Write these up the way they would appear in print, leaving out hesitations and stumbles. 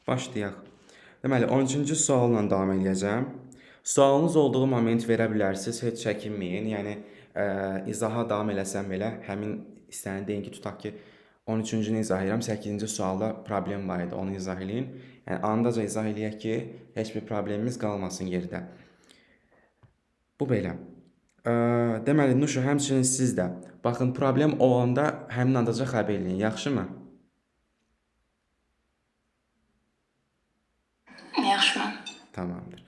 Başlayaq. Deməli, 13-cü sualla davam edəcəm. Sualınız olduğu moment verə bilərsiniz, heç çəkinməyin. Yəni, izaha davam eləsəm belə, həmin hissəni deyin ki, tutaq ki, 13-cünü izah edirəm, 8-ci sualda problem var idi, onu izah eləyin. Yəni, andaca izah eləyək ki, heç bir problemimiz qalmasın yerdə. Bu belə. Deməli, Nuşu, həmçinin siz də, baxın, problem olanda həmin andaca xəbər eləyin, yaxşımı? Yaxşı. Tamamdır.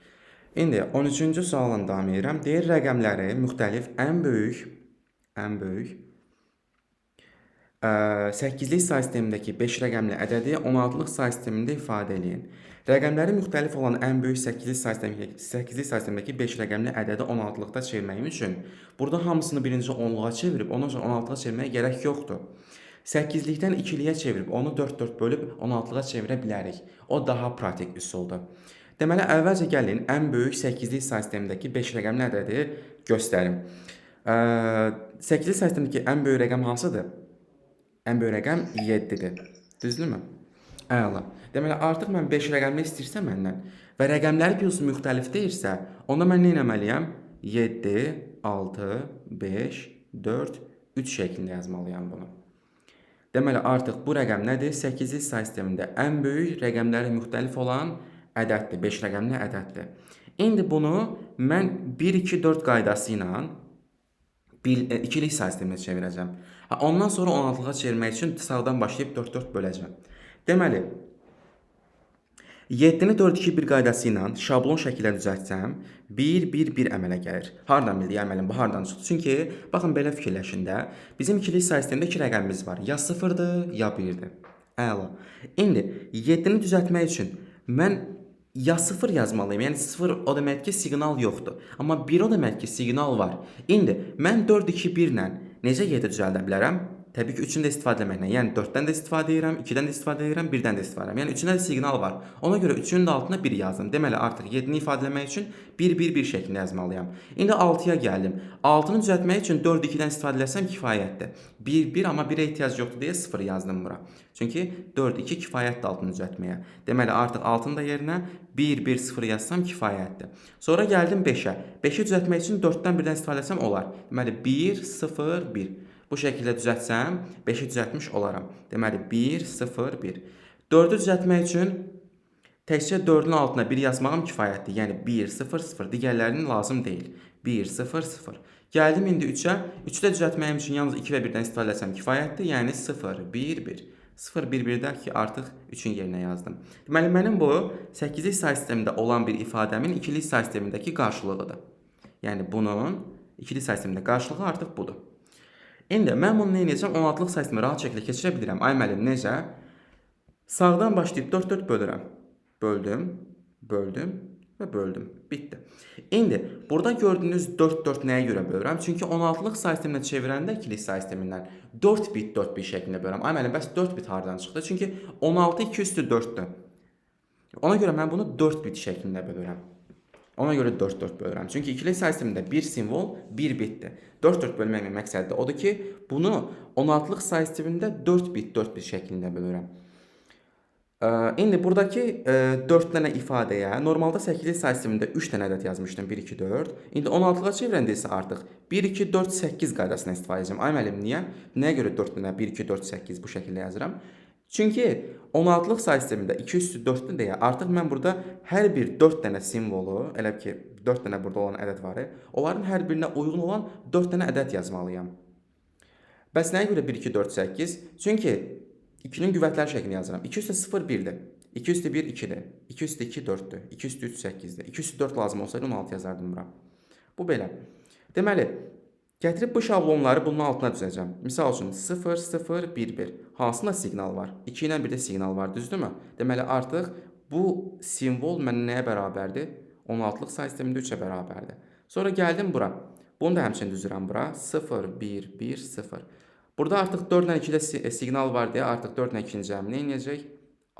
İndi 13-cü sualla davam edirəm. Deyir rəqəmləri müxtəlif ən böyük 8-lik say sistemindəki 5 rəqəmli ədədi 16-lıq say sistemində ifadə eləyin. Rəqəmləri müxtəlif olan ən böyük 8-lik say sistemindəki 5 rəqəmli ədədi 16-lıqda çevirməyim üçün burada hamısını birinci 10-luğa çevirib, ondan sonra 16-lığa çevirməyə gərək yoxdur. 8-likdən 2-liyə çevirib, onu 4-4 bölüb 16-lığa çevirə bilərik. O daha pratik üsuldur. Deməli, əvvəlcə gəlin ən böyük 8-lik say sistemindəki 5 rəqəmli ədədi göstərim. 8-lik say sistemindəki ən böyük rəqəm hansıdır? Ən böyük rəqəm 7-dir. Düzdürmü? Əla. Deməli, artıq mən 5 rəqəmli istəyirsə məndən və rəqəmləri pilosu müxtəlif deyirsə, onda mən nə etməliyəm? 7, 6, 5, 4, 3 şəklində yazmalıyam bunu. Deməli, artıq bu rəqəm nədir? 8-lik say sistemində ən böyük rəqəmləri müxtəlif olan ədəddir, 5 rəqəmli ədəddir. İndi bunu mən 1, 2, 4 qaydası ilə ikilik say sisteminə çevirəcəm. Ondan sonra 16-lığa çevirmək üçün sağdan başlayıb 4-4 böləcəm. Deməli, 7-ni 4-2-1 qaydası ilə şablon şəkildə düzəltsəm, 1-1-1 əmələ gəlir. Hardan bildik əməlin bu hardan çıxdı? Çünki, baxın, belə fikirləşin də, bizim ikilik say sistemində 2 rəqəmimiz var. Ya 0-dır, ya 1-dir. Əla. İndi, 7-ni düzəltmək üçün mən ya 0 yazmalıyım. Yəni 0 o demək ki, siqnal yoxdur. Amma 1 o demək ki, siqnal var. İndi mən 4-2-1 ilə necə 7 düzəldə bilərəm? Təbii ki, 3-dən də istifadə etməklə. Yəni 4-dən də istifadə edirəm, 2-dən də istifadə edirəm, 1-dən də istifadə edirəm. Yəni 3-dən də siqnal var. Ona görə 3-ün də altına 1 yazdım. Deməli, artıq 7-ni ifadələmək üçün 1-1-1 şəklində yazmalıyam. İndi 6-ya gəldim. 6-nı düzəltmək üçün 4-2-dən istifadə etsəm kifayətdir. 1-1, amma 1-ə ehtiyac yoxdur deyə 0 yazdım bura. Çünki 4-2 kifayətdir 6-nı düzəltməyə. Deməli, artıq 6-nın da yerinə 1-1-0 yazsam kifayətdir. Sonra gəldim 5-ə. 5-i düzəltmək üçün 4-dən 1-dən istifadə etsəm olar. Deməli, 1-0-1. Bu şəkildə düzəltsəm, 5-i düzəltmiş olaram. Deməli, 1-0-1. 4-ü düzəltmək üçün təkcə 4-ün altına 1 yazmağım kifayətdir. Yəni, 1-0-0. Digərlərinin lazım deyil. 1-0-0. Gəldim indi 3-ə. 3-ü də düzəltməyim üçün yalnız 2 və 1-dən istifadə etsəm kifayətdir. Yəni, 0-1-1. 0-1-1-də ki, artıq 3-ün yerinə yazdım. Deməli, mənim bu 8-lik say sistemində olan bir ifadəmin 2-lik say sistemindəki qarşılığıdır. Yəni, bunun 2-lik say sistemində qarşılığı artıq budur. İndi mən bunu nə edəcəm? 16-lıq say sistemini rahat şəkildə keçirə bilirəm. Ay müəllim, necə? Sağdan başlayıb 4-4 bölürəm. Böldüm, böldüm və böldüm. Bitdi. İndi burada gördüyünüz 4-4 nəyə görə bölürəm? Çünki 16-lıq say sisteminə çevirəndə ikilik say sistemindən 4 bit 4 bit şəklində bölürəm. Ay müəllim, bəs 4 bit hardan çıxdı? Çünki 16 2 üstü 4-dür. Ona görə mən bunu 4 bit şəklində bölürəm. Ona görə 4-4 bölürəm. Çünki ikilik say sistemində bir simvol 1 bitdir. 4-4 bölməyimin məqsədi odur ki, bunu 16-lıq say sistemində 4 bit 4 bit şəklində bölürəm. İndi buradakı 4 dənə ifadəyə, normalda 8-lik say sistemində 3 dənə ədəd yazmışdım, 1, 2, 4. İndi 16-lığa çevirəndə isə artıq 1, 2, 4, 8 qaydasına istifadə edəcəm. Ay müəllim, niyə? Nəyə görə 4 dənə 1, 2, 4, 8 bu şəkildə yazıram? Çünki 16-lıq say sistemində 2 üstü 4-dür deyə artıq mən burada hər bir 4 dənə simvolu, elə ki 4 dənə burada olan ədəd var, onların hər birinə uyğun olan 4 dənə ədəd yazmalıyam. Bəs nəyə görə 1, 2, 4, 8? Çünki 2-nin qüvvətləri şəklində yazıram. 2 üstü 0, 1-dir. 2 üstü 1, 2-dir. 2 üstü 2, 4-dür. 2 üstü 3, 8-dir. 2 üstü 4 lazım olsaydı 16 yazardım bura. Bu belə. Deməli, gətirib bu şablonları bunun altına düzəcəm. Misal üçün 0, 0, 1, 1. Hansında siqnal var? 2 ilə 1-də siqnal var, düzdürmü? Deməli, artıq bu simvol mənə nəyə bərabərdir? 16-lıq say sistemində 3-ə bərabərdir. Sonra gəldim bura. Bunu da həmçinin düzürəm bura. 0, 1, 1, 0. Burada artıq 4 ilə 2-də siqnal var deyə artıq 4 ilə 2-ni cəmi nə edəcək?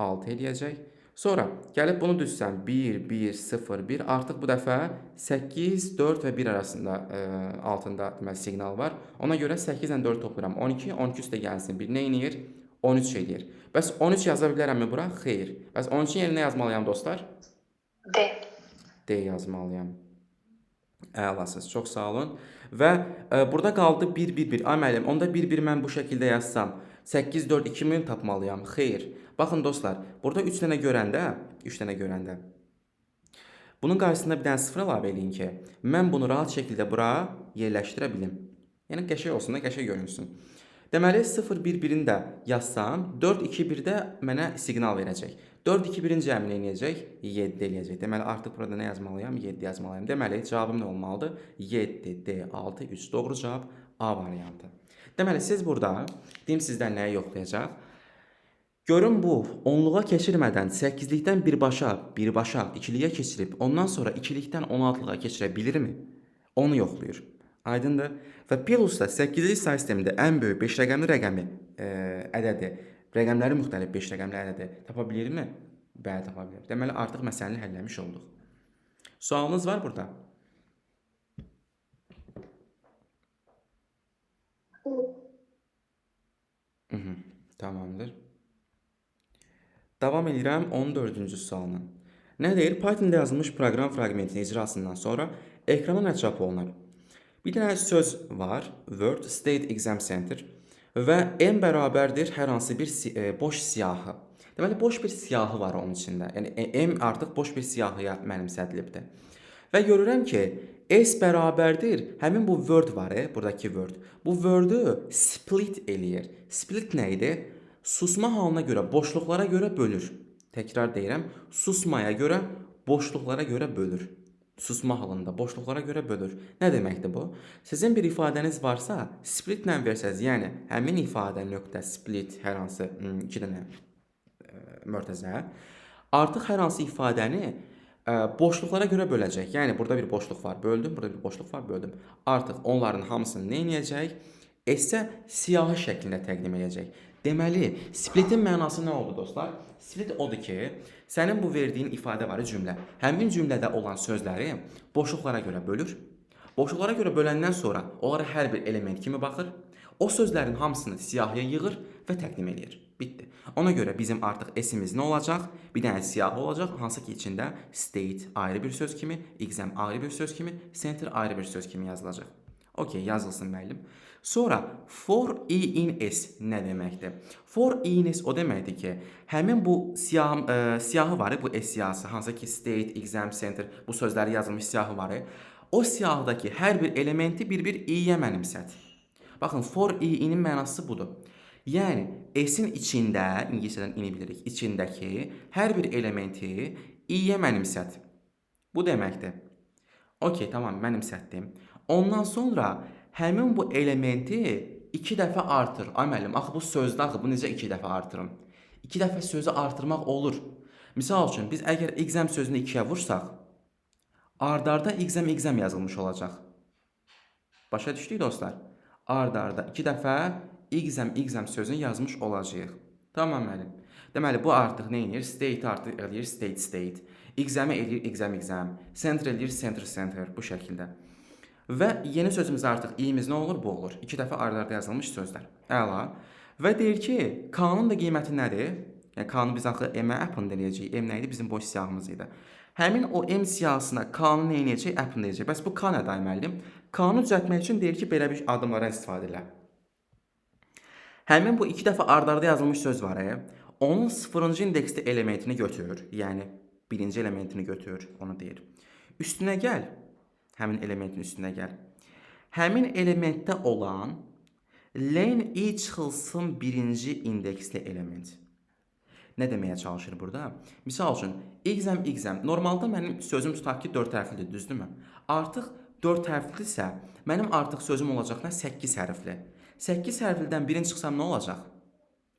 6 eləyəcək. Sonra gəlib bunu düzsəm 1, 1, 0, 1. Artıq bu dəfə 8, 4 və 1 arasında altında deməli siqnal var. Ona görə 8 ilə 4 toplayıram 12, 12 üstə gəlsin 1 nə eləyir? 13 eləyir. Bəs 13 yaza bilərəmmi bura? Xeyr. Bəs 13-ün yerinə yazmalıyam dostlar? D. D yazmalıyam. Əlasız, çox sağ olun. Və burada qaldı 1, 1, 1. Ay müəllim, onda 1, 1 mən bu şəkildə yazsam 8, 4, 2000 tapmalıyam. Xeyr. Baxın dostlar, burada 3 dənə görəndə bunun qarşısında bir dənə 0 əlavə eləyin ki, mən bunu rahat şəkildə bura yerləşdirə bilim. Yəni qəşəng olsun da, qəşəng görünsün. Deməli 0, 1, 1-ini də yazsam, 4, 2, 1 də mənə siqnal verəcək. 4, 2, 1-in cəmini eləyəcək? 7 eləyəcək. Deməli artıq burada nə yazmalıyam? 7 yazmalıyam. Deməli cavabım nə olmalıdır? 7, D, 6, 3. Doğru cavab A variantı. Deməli siz burada, deyim sizdən nəyi yoxlayacaq? Görün bu, onluğa keçirmədən 8-likdən birbaşa, ikiliyə keçirib, ondan sonra ikilikdən 16-lığa keçirə bilirmi? Onu yoxlayır. Aydındır? Və plus da 8-lik say sistemində ən böyük 5 rəqəmli rəqəmi ədədi, rəqəmləri müxtəlif 5 rəqəmli ədədi tapa bilirmi? Bəli, tapa bilir. Deməli artıq məsələni həlləmiş olduq. Sualınız var burada? Tamamdır. Davam edirəm 14-cü sualına. Nə deyir? Pythonda yazılmış proqram fraqmentinin icrasından sonra ekrana nə çap olunur? Bir dənə söz var, Word State Exam Center və M bərabərdir hər hansı bir boş siyahı. Deməli, boş bir siyahı var onun içində. Yəni, M artıq boş bir siyahıya mənimsədilibdir. Və görürəm ki, S bərabərdir, həmin bu Word var, buradakı Word. Bu Word-ü split eləyir. Split nə idi? Susma halına görə, boşluqlara görə bölür. Təkrar deyirəm, susmaya görə, boşluqlara görə bölür. Susma halında boşluqlara görə bölür. Nə deməkdir bu? Sizin bir ifadəniz varsa, splitlə versəz, yəni həmin ifadə nöqtə split hər hansı 2 dənə mörtəzə, artıq hər hansı ifadəni boşluqlara görə böləcək. Yəni burada bir boşluq var, böldüm, burada bir boşluq var, böldüm. Artıq onların hamısını nə edəcək? S-ə siyahı şəklində təqdim edəcək. Deməli, splitin mənası nə oldu dostlar? Split odur ki, sənin bu verdiyin ifadə var cümlə. Həmin cümlədə olan sözləri boşluqlara görə bölür. Boşluqlara görə böləndən sonra onlara hər bir element kimi baxır. O sözlərin hamısını siyahıya yığır və təqdim edir. Bitdi. Ona görə bizim artıq S-imiz nə olacaq? Bir dənə siyahı olacaq, hansı ki içində state ayrı bir söz kimi, exam ayrı bir söz kimi, center ayrı bir söz kimi yazılacaq. Okey, yazılsın müəllim. Sonra for i in s nə deməkdir? For i in s o deməkdir ki, həmin bu siyahı var, bu s siyahısı, hansı ki state, exam, center bu sözləri yazılmış siyahı var. O siyahıdakı hər bir elementi bir i-yə mənimsət. Baxın, for i in-in mənası budur. Yəni s-in içində, ingiliscədən ini bilirik, içindəki hər bir elementi i-yə mənimsət. Bu deməkdir. Okey, tamam, mənimsətdim. Ondan sonra həmin bu elementi 2 dəfə artır. Ay müəllim, axı bu sözdə axı bu necə 2 dəfə artırım? 2 dəfə sözü artırmaq olur. Misal üçün biz əgər exam sözünü 2-yə vursaq, ard-arda exam yazılmış olacaq. Başa düşdük dostlar? Ard-arda 2 dəfə exam sözünü yazmış olacağıq. Tamam müəllim. Deməli bu artıq nə edir? State artıq eləyir state. Exam eləyir exam. Center eləyir center bu şəkildə. Və yeni sözümüz artıq i-miz nə olur? Bu olur. 2 dəfə ard-arda yazılmış sözlər. Əla. Və deyir ki, K-nın da qiyməti nədir? Yəni K-nı biz axı M-ə append eləyəcəyik. M nə idi? Bizim boş siyahımız idi. Həmin o M siyahısına K-nı nə eləyəcək? Append eləyəcək. Bəs bu K nədir müəllim? K-nı düzəltmək üçün deyir ki, belə bir adımlardan istifadə elə. Həmin bu 2 dəfə ard-arda yazılmış söz var. Onun 0-cı indeksli elementini götür. Yəni 1-ci elementini götür, onu deyir. Üstünə gəl. Həmin elementin üstünə gəl. Həmin elementdə olan len i çıxılsın 1-ci indeksli element. Nə deməyə çalışır burada? Misal üçün, exam. Normalda mənim sözüm tutaq ki 4 hərflidir, düzdürmü? Artıq 4 hərflidirsə, mənim artıq sözüm olacaq nə? 8 hərfli. 8 hərflidən birini çıxsam nə olacaq?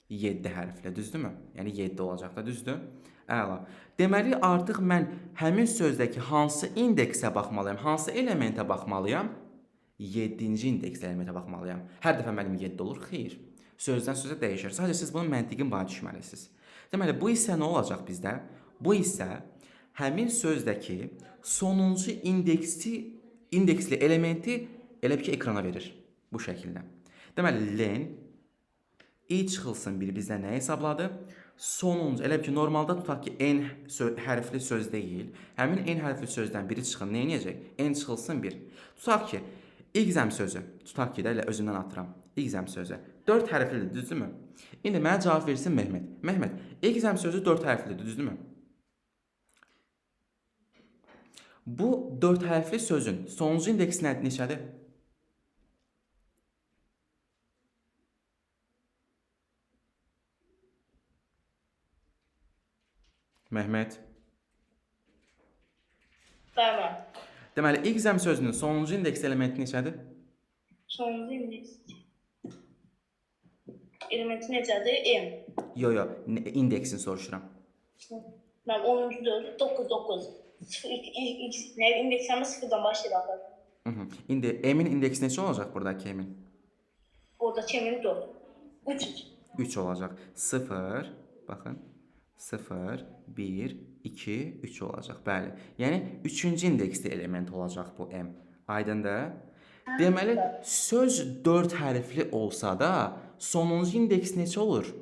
7 hərfli, düzdürmü? Yəni 7 olacaq da, düzdür? Əla. Deməli, artıq mən həmin sözdəki hansı indeksə baxmalıyam, hansı elementə baxmalıyam? 7-ci indeksli elementə baxmalıyam. Hər dəfə mənim 7 olur? Xeyr. Sözdən sözə dəyişir. Sadəcə siz bunun məntiqin bana düşməlisiniz. Deməli, bu isə nə olacaq bizdə? Bu isə həmin sözdəki sonuncu indeksli elementi elə bir ki ekrana verir. Bu şəkildə. Deməli, len i çıxılsın 1 bizdə nə hesabladı? Sonuncu, elə ki, normalda tutaq ki, n hərfli söz deyil. Həmin n hərfli sözdən biri çıxın, nə edəcək? N çıxılsın 1. Tutaq ki, İqzəm sözü, tutaq ki, elə özümdən atıram. İqzəm sözü 4 hərflidir, düzdürmü? İndi mənə cavab versin Mehmet. Mehmet, İqzəm sözü 4 hərflidir, düzdürmü? Bu 4 hərfli sözün sonuncu indeksi neçədir? Mehmet. Tamam. Deməli, İqzəm sözünün sonuncu indeks elementi neçədir? Sonuncu indeks. Elementi necədir? M. Yo, indeksini soruşuram. Mən 10-cu 9. İndeksimiz 0-dan başlayır. İndi M'in indeksi neçə olacaq buradakı M'in? Oradakı M'in 4. 3 olacaq. 0, baxın. 0, 1, 2, 3 olacaq. Bəli. Yəni 3-cü indeksli element olacaq bu M. Aydındır? Deməli, söz 4 hərfli olsa da sonuncu indeks neçə olur?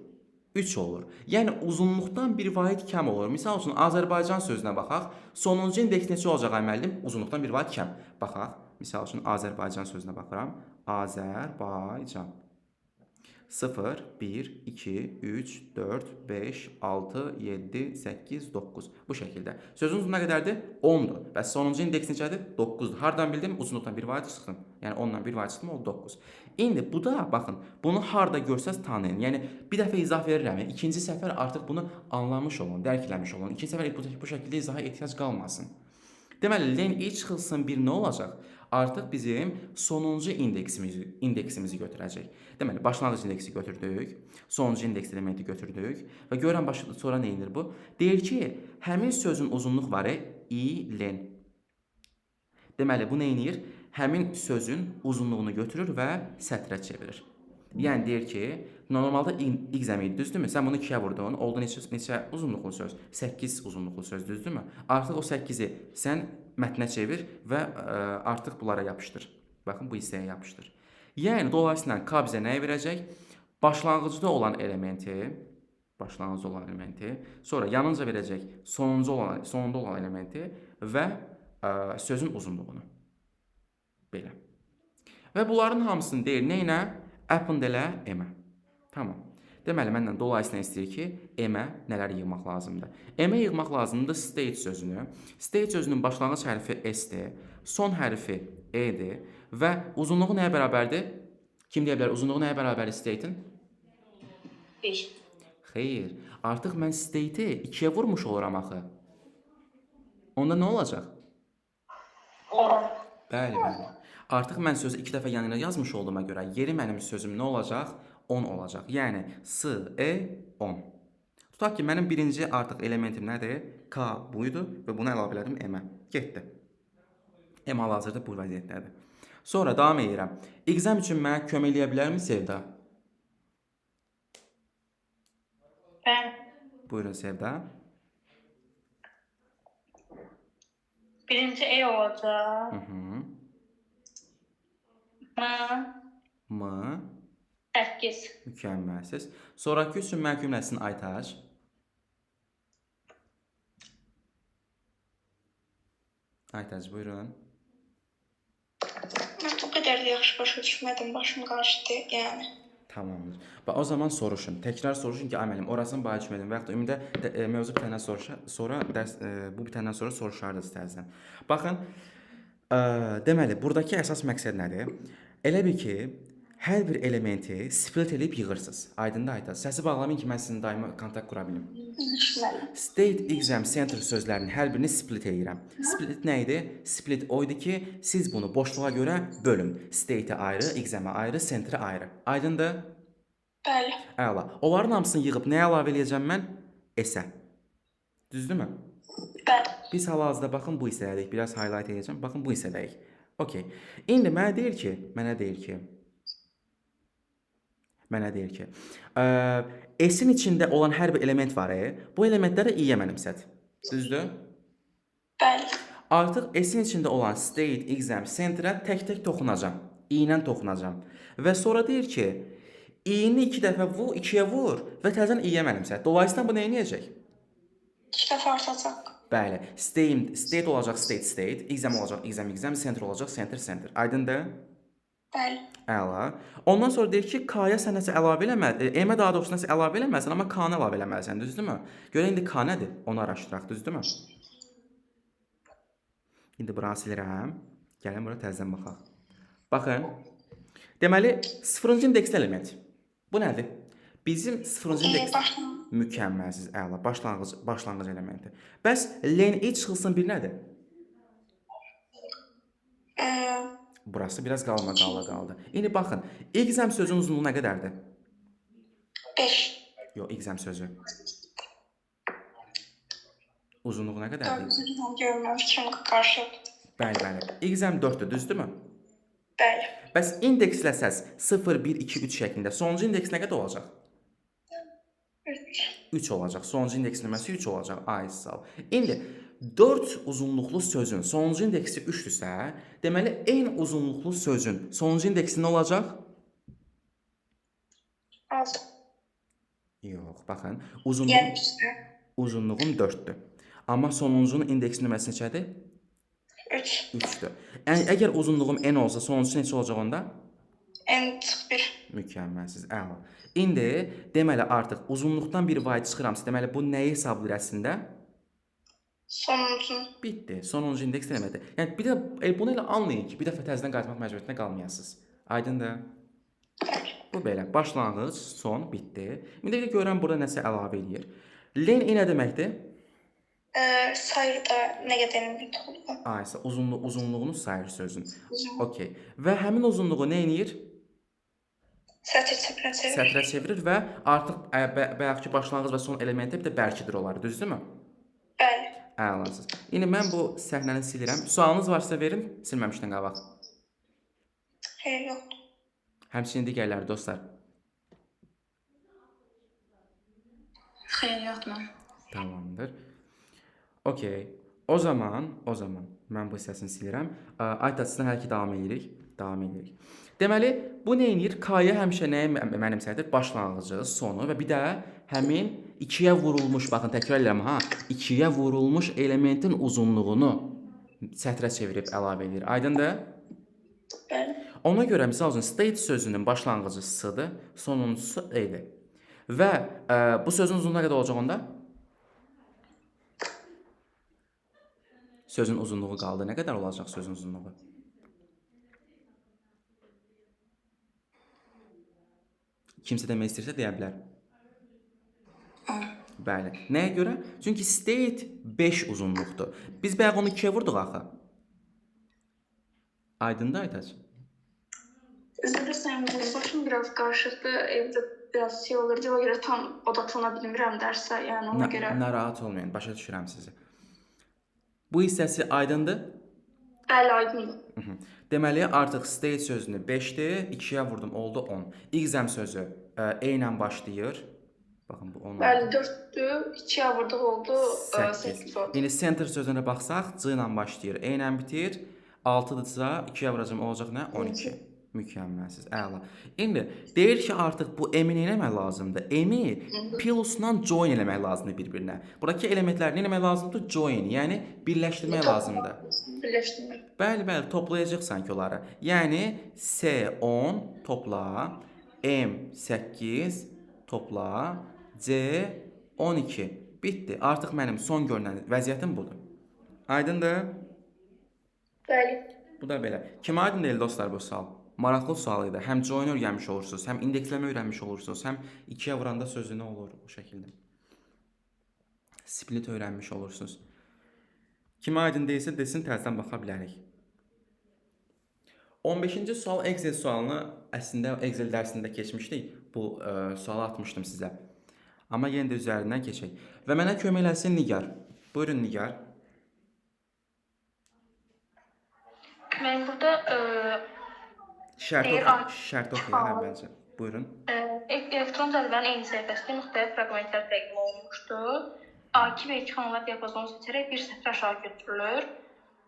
3 olur. Yəni uzunluqdan bir vahid kəm olur. Misal üçün Azərbaycan sözünə baxaq. Sonuncu indeks neçə olacaq müəllim? Uzunluqdan bir vahid kəm. Baxaq. Misal üçün Azərbaycan sözünə baxıram. Azərbaycan. 0, 1, 2, 3, 4, 5, 6, 7, 8, 9. Bu şəkildə. Sözün uzunluğu nə qədərdir? 10-dur. Bəs sonuncu indeks neçədir? 9-dur. Hardan bildim? Uzunluqdan bir vahid çıxdım. Yəni 10-dan bir vahid çıxdım, oldu 9. İndi bu da, baxın, bunu harda görsəz tanıyın. Yəni bir dəfə izah verirəm. İkinci səfər artıq bunu anlamış olun, dərk eləmiş olun. İkinci səfər bu şəkildə izaha ehtiyac qalmasın. Deməli, len i çıxılsın 1 nə olacaq? Artıq bizim sonuncu indeksimizi götürəcək. Deməli, başlanğıc indeksi götürdük, sonuncu indeks elementi götürdük və görən sonra nə edir bu? Deyir ki, həmin sözün uzunluq var, i, len. Deməli, bu nə edir? Həmin sözün uzunluğunu götürür və sətrə çevirir. Yəni, deyir ki, normalda İqzəm idi, düzdürmü? Sən bunu 2-yə vurdun, oldu neçə uzunluqlu söz? 8 uzunluqlu söz, düzdürmü? Artıq o 8-i sən mətnə çevir və artıq bunlara yapışdır. Baxın, bu hissəyə yapışdır. Yəni, dolayısıyla K bizə nəyə verəcək? Başlanğıcda olan elementi, sonra yanınca verəcək sonunda olan elementi və sözün uzunluğunu. Belə. Və bunların hamısını deyir, neynə? Append elə M-ə. Tamam. Deməli, məndən dolayısıyla istəyir ki, M-ə nələr yığmaq lazımdır? M-ə yığmaq lazımdır state sözünü. State sözünün başlanğıc hərfi S-dir, son hərfi E-dir və uzunluğu nəyə bərabərdir? Kim deyə bilər, uzunluğu nəyə bərabərdir state-in? 5. Xeyr, artıq mən state-i 2-yə vurmuş oluram axı. Onda nə olacaq? 10. Bəli. Artıq mən sözü 2 dəfə yanına yazmış olduğuma görə yeri mənim sözüm nə olacaq? 10 olacaq. Yəni, S-E 10. Tutaq ki, mənim birinci artıq elementim nədir? K buydu və bunu əlavə elədim M-ə. Getdi. M hal-hazırda bu vəziyyətdədir. Sonra davam edirəm. İqzəm üçün mənə kömək eləyə bilərmi Sevda? Bəli. Buyurun Sevda. Birinci E olacaq. M. 8. Mükəmməlsiz. Sonrakı üçün mənə kömək eləsin Aytac. Aytac, buyurun. Mən bu qədər də yaxşı başa düşmədim, başım qarışdı, yəni. Tamamdır. O zaman soruşun. Təkrar soruşun ki, ay müəllim, orasını başa düşmədim və yaxud da ümumiyyətlə mövzu bitəndən sonra dərs bu bitəndən sonra soruşardınız istərsən. Baxın, deməli, buradakı əsas məqsəd nədir? Elə bil ki, hər bir elementi split edib yığırsınız. Aydındır Aytac. Səsi bağlamayın ki, mən sizinlə daima kontakt qura bilim. State, exam, center sözlərinin hər birini split edirəm. Split nə idi? Split o idi ki, siz bunu boşluğa görə bölün. State-ə ayrı, exam-ə ayrı, center-ə ayrı. Aydındır? Bəli. Əla. Onların hamısını yığıb nəyə əlavə eləyəcəm mən? S-ə. Düzdürmü? Bəli. Biz hal-hazırda baxın bu hissədəyik. Biraz highlight edəcəm. Baxın bu hissədəyik. Okey. İndi mənə deyir ki, S-in içində olan hər bir element var. Bu elementləri i-yə mənimsət. Düzdür? Bəli. Artıq S-in içində olan state, exam, center-ə tək-tək toxunacam. I ilə toxunacam. Və sonra deyir ki, i-ni 2 dəfə vur, 2-yə vur və təzədən i-yə mənimsət. Dolayısıyla bu nə edəcək? 2 dəfə artacaq. Bəli, state olacaq state, exam olacaq exam, center olacaq center. Aydındır? Bəli. Əla. Ondan sonra deyir ki, k-ya sən nəsə əlavə eləməlisən, m-ə daha doğrusu nəsə əlavə eləməlisən, amma k-nı əlavə eləməlisən, düzdürmü? Görə indi k nədir? Onu araşdıraq, düzdürmü? İndi buranı silirəm. Gəlin bura təzədən baxaq. Baxın. Deməli, 0-cı indeksli element. Bu nədir? Bizim 0-cı indeks mükəmməlsiz, əla, başlanğıc elementi. Bəs len i çıxılsın bir nədir? Burası biraz qaldı. İndi baxın, exam sözünün uzunluğu nə qədərdir? 5. Yox, exam sözü. Uzunluğu nə qədərdir? Görməm, fikrim qarışıb. Bəli. Exam 4-dür, düzdürmü? Bəli. Bəs indeksləsəz 0, 1, 2, 3 şəklində sonuncu indeks nə qədər olacaq? 3. 3 olacaq. Sonuncu indeks nömrəsi 3 olacaq. Ay sağ ol. İndi 4 uzunluqlu sözün sonuncu indeksi 3-dürsə, deməli en uzunluqlu sözün sonuncu indeksi nə olacaq? 6. Yox, baxın. Uzunluğum 4-dür. Amma sonuncunun indeks nömrəsi neçədir? 3. 3-dür. Yəni əgər uzunluğum n olsa, sonuncusu neçə olacaq onda? N çıx 1. Mükəmməlsiz, əla. İndi deməli artıq uzunluqdan bir vahid çıxıramsa, deməli bu nəyi hesablayır əslində? Sonuncu. Bitdi. Sonuncu indeks deməkdir. Yəni bir də bunu elə anlayın ki, bir dəfə təzədən qayıtmaq məcburiyyətində qalmayasınız. Aydındır? Bu belə başlanğıc, son, bitdi. İndi də görürəm burada nəsə əlavə eləyir. Len i nə deməkdir? Sayır da nə qədər element oldu? Aysa uzunluğunu sayır sözün. Okay. Və həmin uzunluğu nə edir? Sətrə çevirir və artıq bayaqki başlanğıc və son elementə bir də bərkidir onları, düzdürmü? Bəli. Əlasız. İndi mən bu səhnəni silirəm. Sualınız varsa verin, silməmişdən qabaq. Xeyr, yoxdur. Həmçinin digərləri dostlar. Xeyr, yoxdur mən. Tamamdır. Okay. O zaman mən bu hissəsini silirəm. Aytasına hələ ki davam edirik. Deməli, bu nə edir? K-ya həmişə nəyə mənimsədir? Başlanğıcı, sonu və bir də həmin 2-yə vurulmuş, baxın təkrar edirəm ha, 2-yə vurulmuş elementin uzunluğunu sətrə çevirib əlavə edir. Aydındır? Bəli. Ona görə misal üçün state sözünün başlanğıcı s-dır, sonuncusu e-dir. Və bu sözün uzunluğu nə qədər olacaq onda? Sözün uzunluğu qaldı. Nə qədər olacaq sözün uzunluğu? Kimsə demək istəyirsə deyə bilər. Bəli. Nəyə görə? Çünki state 5 uzunluqdur. Biz bayaq onu 2-yə vurduq axı. Aydındır Aytaç? Üzrlüyəm, başım biraz qarışıqdır. Evdə biraz şey olur. Ona görə tam odaklana bilmirəm dərsə, yəni ona görə. Narahat olmayın, başa düşürəm sizi. Bu hissəsi aydındır? Bəli, aydındır. Deməli, artıq state sözünü 5-dir, 2-yə vurdum, oldu 10. Exam sözü e ilə başlayır. Baxın, bu 10. Bəli, 4-dür, 2-yə vurduq oldu 8 oldu. İndi center sözünə baxsaq, c ilə başlayır, e ilə bitir. 6-dırsa, 2-yə vuracam, olacaq nə? 12. Mükəmməlsiz, əla. İndi deyir ki, artıq bu m-i nə eləmək lazımdır? M-i plusla join eləmək lazımdır bir-birinə. Buradakı elementləri nə eləmək lazımdır? Join, yəni birləşdirmək lazımdır. Birləşdirmək. Bəli, toplayacaq sanki onları. Yəni S10 topla, M8 topla, C12. Bitdi. Artıq mənim son görünən vəziyyətim budur. Aydındır? Bəli. Bu da belə. Kimə aydın deyil dostlar bu sual? Maraqlı sual idi. Həm join öyrənmiş olursunuz, həm indeksləmə öyrənmiş olursunuz, həm 2-yə vuranda sözü nə olur bu şəkildə. Split öyrənmiş olursunuz. Kimə aydın deyilsə desin, təzədən baxa bilərik. 15-ci sual Excel sualını əslində Excel dərsində keçmişdik. Bu sualı atmışdım sizə. Amma yenə də üzərindən keçək. Və mənə kömək eləsin Nigar. Buyurun Nigar. Mən burada Şərt oxuyaq əvvəlcə. Buyurun. elektron cədvəlin eyni səhifəsində müxtəlif fraqmentlər təqdim olunmuşdur. A2 və 2 xanallar diapazonu seçərək bir sətrə aşağı götürülür.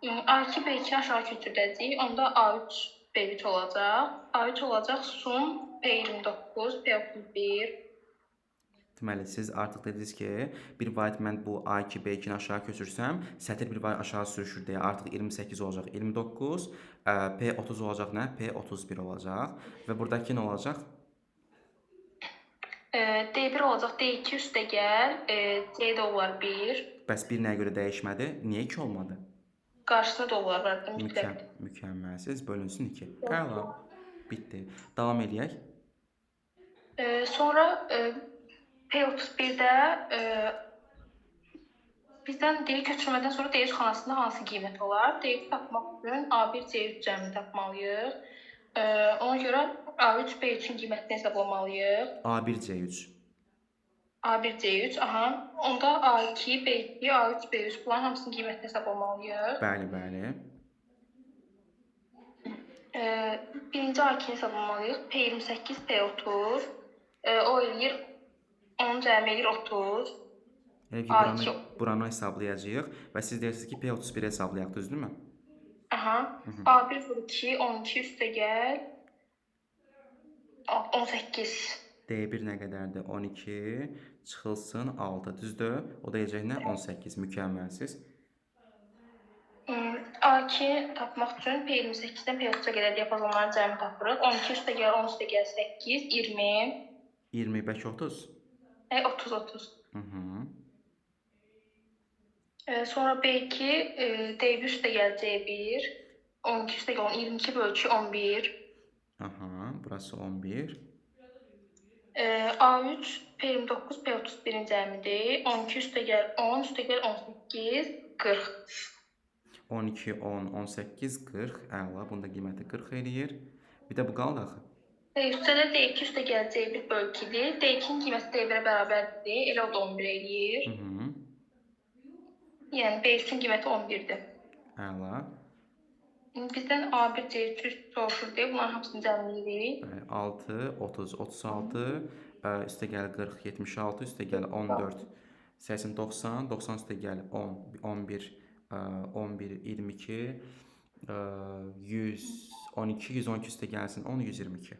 A2 və 2 aşağı götürüləcək. Onda A3 B3 olacaq. A3 olacaq sum P29, P31. Deməli, siz artıq dediniz ki, bir vaid mən bu A2, B2-ni aşağı köçürsəm, sətr bir vaid aşağı sürüşür deyə artıq 28 olacaq 29, P30 olacaq nə? P31 olacaq və buradakı nə olacaq? D1 olacaq, D2 üstə gəl, C də olar 1. Bəs bir nəyə görə dəyişmədi? Niyə 2 olmadı? Qarşısında da olar var, mütləq. Mükəmməlsiz. Bölünsün 2. Əla. Bitdi. Davam eləyək. Sonra P31-də bizdən dili köçürmədən sonra D3 xanasında hansı qiymət olar? D3 tapmaq üçün A1, C3 cəmini tapmalıyıq. Ona görə A3, B3-ün qiymətini hesablamalıyıq. A1, C3. A1, C3, aha. Onda A2, B2, A3, B3 bunların hamısının qiymətini hesablamalıyıq. Bəli. Birinci A2-ni hesablamalıyıq. P28, P30. O eləyir, onun cəmi eləyir 30. Yəni ki, buranı hesablayacağıq və siz deyirsiniz ki, P31 hesablayaq, düzdürmü? Aha. A1 vur 2, 12 üstə gəl. 18. D1 nə qədərdir? 12 çıxılsın 6, düzdür? O da deyəcək nə? 18. Mükəmməlsiz. A2 tapmaq üçün P28-dən P30-a qədər diapazonların cəmi tapırıq. 12 üstə gəl, 10 üstə gəl, 8, 20. 20, bəlkə 30? 30. Sonra B2, D1 üstə gəl, C1. 12 üstə gəl, 22 bölü 2, 11. Aha, burası 11. A3, P29, P31-in cəmidir. 12 üstə gəl, 10 üstə gəl, 18, 40. 12, 10, 18, 40. Əla, bunda qiyməti 40 eləyir. Bir də bu qaldı axı. Üstədə D2 üstə gəl, C1 bölü 2-dir. D2-nin qiyməti D1-ə bərabərdir. Elə o da 11 eləyir. Yəni B3-ün qiyməti 11-dir. Əla. Bizdən A1, C3 soruşur deyə bunların hamısını cəmləyirik. 6, 30, 36, üstə gəl 40, 76, üstə gəl 14, 80, 90, 90 üstə gəl 10, 11, 11, 22, 100, 12, 112 üstə gəlsin 10, 122.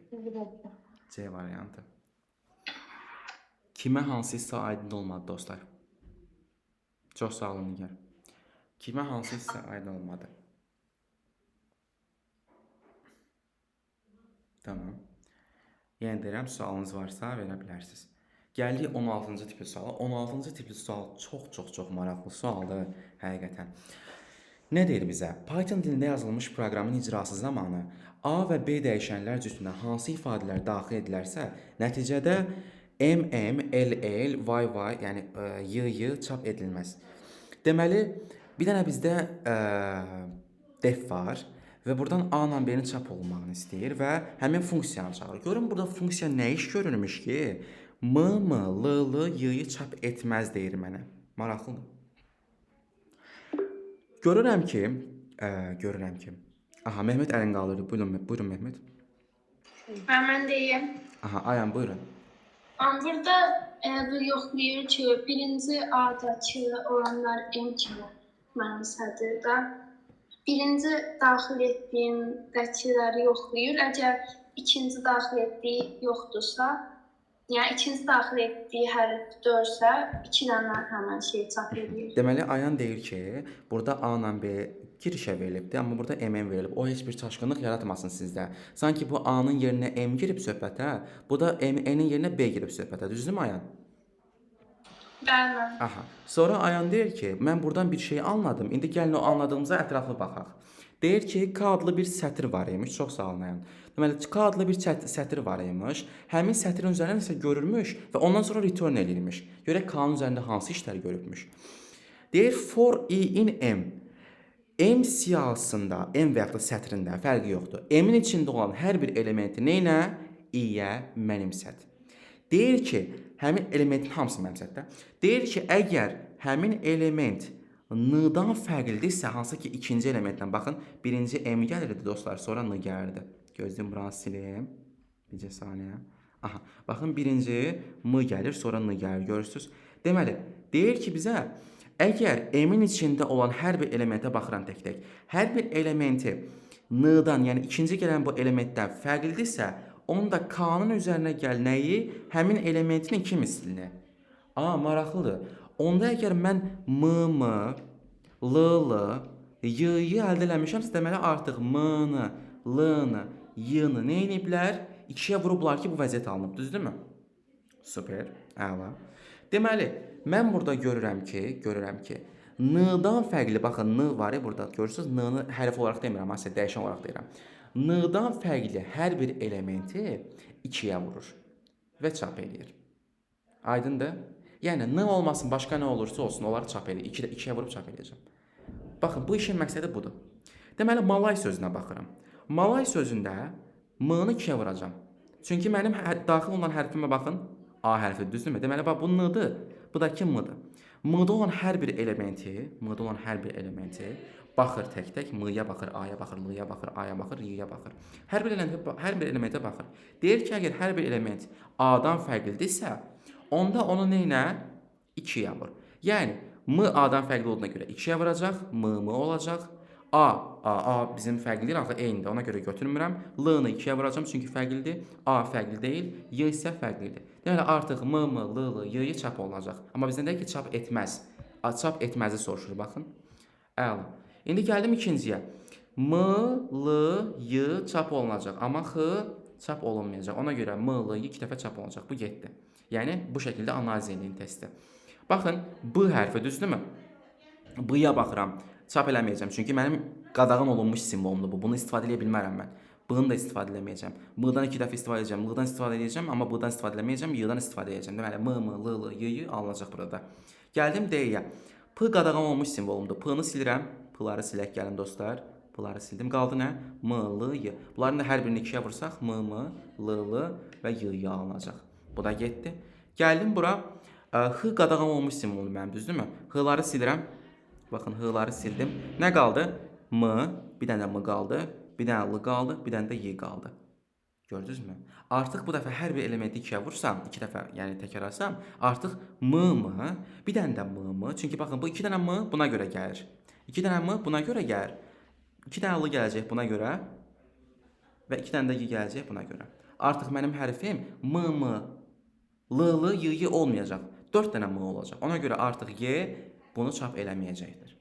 C variantı. Kimə hansı hissə aydın olmadı dostlar? Çox sağ olun Nigar. Kimə hansı hissə aydın olmadı? Tamam. Yəni deyirəm, sualınız varsa verə bilərsiniz. Gəlirik 16-cı tipli suala. 16-cı tipli sual çox maraqlı sualdır həqiqətən. Nə deyir bizə? Python dilində yazılmış proqramın icrası zamanı A və B dəyişənlər cütünə hansı ifadələr daxil edilərsə, nəticədə MM, LL, YY, yəni YY çap edilməz. Deməli, bir dənə bizdə def var və buradan A ilə B-nin çap olunmağını istəyir və həmin funksiyanı çağırır. Görün, burada funksiya nə iş görülmüş ki, M, L, Y-yi çap etməz deyir mənə. Maraqlıdır. Görürəm ki, aha, Mehmet əlin qaldırdı. Buyurun Mehmet. Mən deyim. Aha, Ayan, buyurun. Burada bu yoxlayır ki, birinci A-dakı olanlar M kimi mənim sədrdə. Birinci daxil etdiyimdəkiləri yoxlayır. Əgər ikinci daxil etdiyi yoxdursa, yəni ikinci daxil etdiyi hərf 4-sə, 2 dənə həmən şey çap edir. Deməli, Ayan deyir ki, burada A ilə B girişə verilibdir, amma burada M verilib. O heç bir çaşqınlıq yaratmasın sizdə. Sanki bu A-nın yerinə M girib söhbətə, bu da N-in yerinə B girib söhbətə. Düzdürmü Ayan? Bəli. Aha. Sonra Ayan deyir ki, mən buradan bir şey anladım. İndi gəlin o anladığımıza ətraflı baxaq. Deyir ki, K adlı bir sətr var imiş. Çox sağ olun Ayan. Deməli, K adlı bir sətr var imiş. Həmin sətrin üzərində isə görülmüş və ondan sonra return edilmiş. Görək K-nın üzərində hansı işlər görülmüş. Deyir, for I in M. M siyahısında, M və yaxud da sətrində fərqi yoxdur. M-in içində olan hər bir elementi neynə? I-yə mənimsət. Deyir ki, həmin elementin hamısı mənimsətdə. Deyir ki, əgər həmin element N-dan fərqlidirsə, hansı ki ikinci elementdən, baxın, birinci M gəlirdi dostlar, sonra N gəlirdi. Gözləyim, buranı sileyim. Bircə saniyə. Aha, baxın, birinci M gəlir, sonra N gəlir, görürsünüz. Deməli, deyir ki bizə, əgər M-in içində olan hər bir elementə baxıram tək-tək, hər bir elementi N-dan, yəni ikinci gələn bu elementdən fərqlidirsə, Onun da K-nın üzərinə gəl nəyi? Həmin elementin 2 mislini. Maraqlıdır. Onda əgər mən M-mı, L-lı, Y-yi əldə eləmişəmsə, deməli artıq M-nı, L-nı, Y-nı nə ediblər? 2-yə vurublar ki, bu vəziyyət alınıb, düzdürmü? Super, əla. Deməli, mən burada görürəm ki, N-dan fərqli, baxın, N var ya burada, görürsünüz, N-nı hərf olaraq demirəm, aslında dəyişən olaraq deyirəm. N-dan fərqli hər bir elementi 2-yə vurur və çap eləyir. Aydındır? Yəni, N olmasın, başqa nə olursa olsun, onları çap eləyir. 2-yə vurub çap eləyəcəm. Baxın, bu işin məqsədi budur. Deməli, Malay sözünə baxıram. Malay sözündə M-nı 2-yə vuracam. Çünki mənim daxil olan hərfimə baxın, A hərfi, düzdürmü? Deməli, bax, bu N-dır, bu da ki M-dır. M-da olan hər bir elementi baxır tək-tək, M-ya baxır, A-ya baxır, L-ya baxır, A-ya baxır, Y-ya baxır. Hər bir elementə baxır. Deyir ki, əgər hər bir element A-dan fərqlidirsə, onda onu neynə? 2-yə vur. Yəni, M A-dan fərqli olduğuna görə 2-yə vuracaq, M olacaq. A bizim fərqlidir, axı eynidir, ona görə götürmürəm. L-nı 2-yə vuracam, çünki fərqlidir. A fərqli deyil, Y isə fərqlidir. Deməli, artıq M, L, Y-yi çap olunacaq. Amma bizdən deyək ki, çap etməz. Çap etməzi soruşur, baxın. Əla. İndi gəldim ikinciyə. M, L, Y çap olunacaq, amma X çap olunmayacaq. Ona görə M, L, Y 2 dəfə çap olunacaq. Bu getdi. Yəni, bu şəkildə analiz edin testi. Baxın, B hərfi, düzdürmü? B-ya baxıram. Çap eləməyəcəm, çünki mənim qadağan olunmuş simvolumdur bu. Bunu istifadə edə bilmərəm mən. B-ni də istifadə eləməyəcəm. M-dan 2 dəfə istifadə edəcəm, L-dan istifadə edəcəm, amma B-dan istifadə eləməyəcəm, Y-dan istifadə edəcəm. Deməli, M, L, Y-yi alınacaq burada. Gəldim D-yə. P qadağan olunmuş simvolumdur. P-ni silirəm. P-ları silək, gəlin dostlar. P-ları sildim. Qaldı nə? M, L, Y. Bunların da hər birini 2-yə vursaq, M, L və Y-yi alınacaq. Bu da getdi. Gəldim bura. X qadağan olmuş simvolum mənim, düzdürmü? X-ları silirəm. Baxın, H-ları sildim. Nə qaldı? M, bir dənə M qaldı, bir dənə L qaldı, bir dənə də Y qaldı. Gördünüzmü? Artıq bu dəfə hər bir elementi 2-yə vursam, 2 dəfə, yəni təkrarlasam, artıq M, bir dənə də M, çünki baxın, bu 2 dənə M buna görə gəlir. 2 dənə M buna görə gəlir. 2 dənə L gələcək buna görə və 2 dənə də Y gələcək buna görə. Artıq mənim hərfim M, L, Y olmayacaq. 4 dənə M olacaq. Ona görə artıq Y bunu çap eləməyəcəkdir.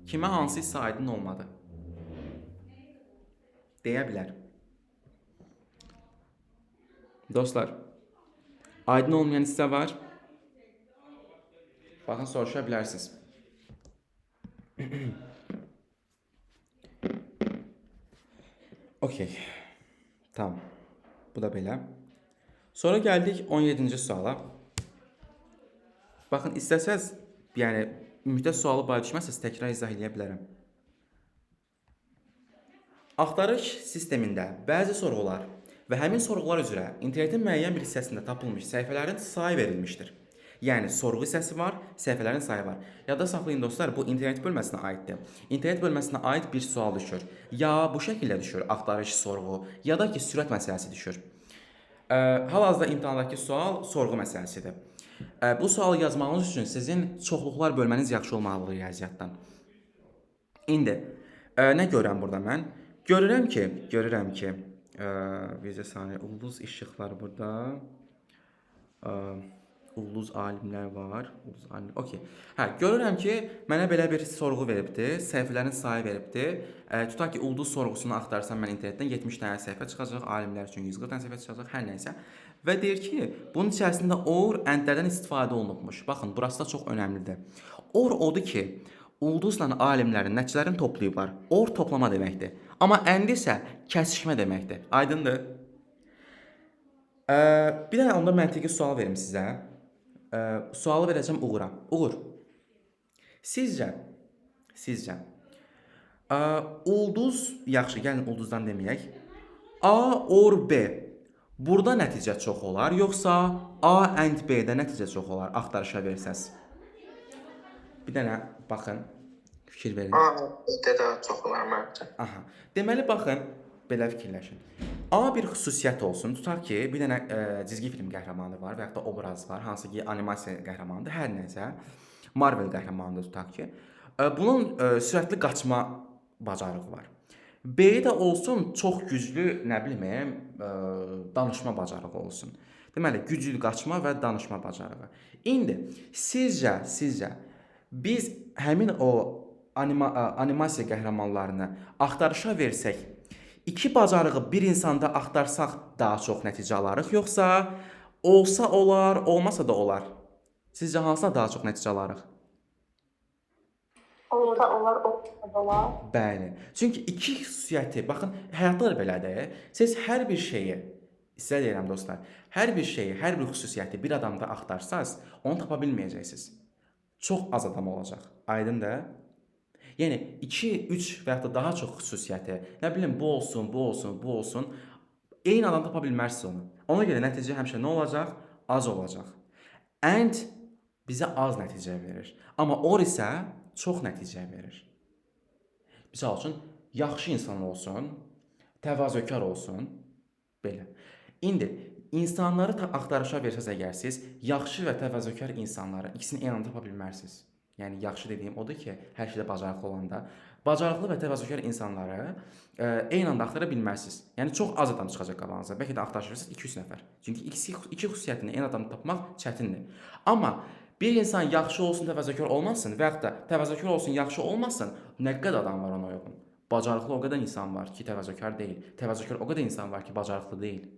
Kimə hansı isə aydın olmadı? Deyə bilər. Dostlar, aydın olmayan hissə var. Baxın, soruşa bilərsiniz. Okey. Tamam. Bu da belə. Sonra gəldik 17-ci suala. Baxın, istəsəz, yəni, ümumiyyətlə sualı baya düşməsəz, təkrar izah edə bilərəm. Axtarış sistemində bəzi sorğular və həmin sorğular üzrə internetin müəyyən bir hissəsində tapılmış səhifələrin sayı verilmişdir. Yəni, sorğu hissəsi var, səhifələrin sayı var. Yadda saxlayın dostlar, bu internet bölməsinə aiddir. İnternet bölməsinə aid bir sual düşür. Ya bu şəkildə düşür, axtarış sorğu, ya da ki, sürət məsələsi düşür. Hal-hazırda imtahandakı sual sorğu məsələsidir. Bu sualı yazmağınız üçün sizin çoxluqlar bölməniz yaxşı olmalıdır riyaziyyatdan. İndi, nə görürəm burada mən? Görürəm ki, bizə saniyə, ulduz işıqlar burada, ulduz alimlər var, okey. Görürəm ki, mənə belə bir sorğu veribdir, səhifələrin sayı veribdir. Tutaq ki, ulduz sorğusunu axtarsam mən internetdən 70 dənə səhifə çıxacaq, alimlər üçün 140 dənə səhifə çıxacaq, hər nəysə. Və deyir ki, bunun içərisində or əndlərdən istifadə olunubmuş. Baxın, burası da çox önəmlidir. Or odur ki, ulduzla alimlərin nəticələrini toplayıblar. Or toplama deməkdir. Amma əndi isə kəsişmə deməkdir. Aydındır? Bir dənə onda məntiqi sual verim sizə. Sualı verəcəm Uğur'a. Uğur, sizcə, ulduz, yaxşı, gəlin ulduzdan deməyək. A or B, burada nəticə çox olar, yoxsa A and B-də nəticə çox olar, axtarışa versəz? Bir dənə baxın, fikir verin. A and B-də çox olar məncə. Aha. Deməli, baxın, belə fikirləşin. A bir xüsusiyyət olsun. Tutaq ki, bir dənə cizgi film qəhrəmanı var və yaxud da obraz var, hansı ki, animasiya qəhrəmanıdır, hər nəsə. Marvel qəhrəmanıdır tutaq ki. Bunun sürətli qaçma bacarığı var. B-də olsun çox güclü, nə bilim, danışma bacarığı olsun. Deməli, güclü qaçma və danışma bacarığı. İndi sizcə biz həmin o animasiya qəhrəmanlarını axtarışa versək, iki bacarığı bir insanda axtarsaq daha çox nəticə alarıq, yoxsa olsa olar, olmasa da olar? Sizcə hansına daha çox nəticə alarıq? Olsa olar, olmasa da olar. Bəli. Çünki iki xüsusiyyəti, baxın, həyatda da belədir. Siz hər bir şeyi, sizə deyirəm dostlar, hər bir şeyi, hər bir xüsusiyyəti bir adamda axtarsaz, onu tapa bilməyəcəksiniz. Çox az adam olacaq. Aydındır? Yəni 2, 3 və ya da daha çox xüsusiyyəti, nə bilim, bu olsun, bu olsun, bu olsun, eyni adam tapa bilmərsiniz onu. Ona görə nəticə həmişə nə olacaq? Az olacaq. And bizə az nəticə verir. Amma or isə çox nəticə verir. Misal üçün, yaxşı insan olsun, təvazökar olsun, belə. İndi, insanları axtarışa versəz əgər siz, yaxşı və təvazökar insanları ikisini eyni anda tapa bilmərsiniz. Yəni, yaxşı dediyim odur ki, hər şeydə bacarıqlı olanda, bacarıqlı və təvazökar insanları eyni anda axtara bilmərsiniz. Yəni, çox az adam çıxacaq qabağınıza. Bəlkə də axtarışırsınız 200 nəfər. Çünki iki xüsusiyyətini eyni adamda tapmaq çətindir. Amma bir insan yaxşı olsun, təvazökar olmasın və yaxud da təvazökar olsun, yaxşı olmasın, nə qədər adam var ona uyğun. Bacarıqlı o qədər insan var ki, təvazökar deyil. Təvazökar o qədər insan var ki, bacarıqlı deyil.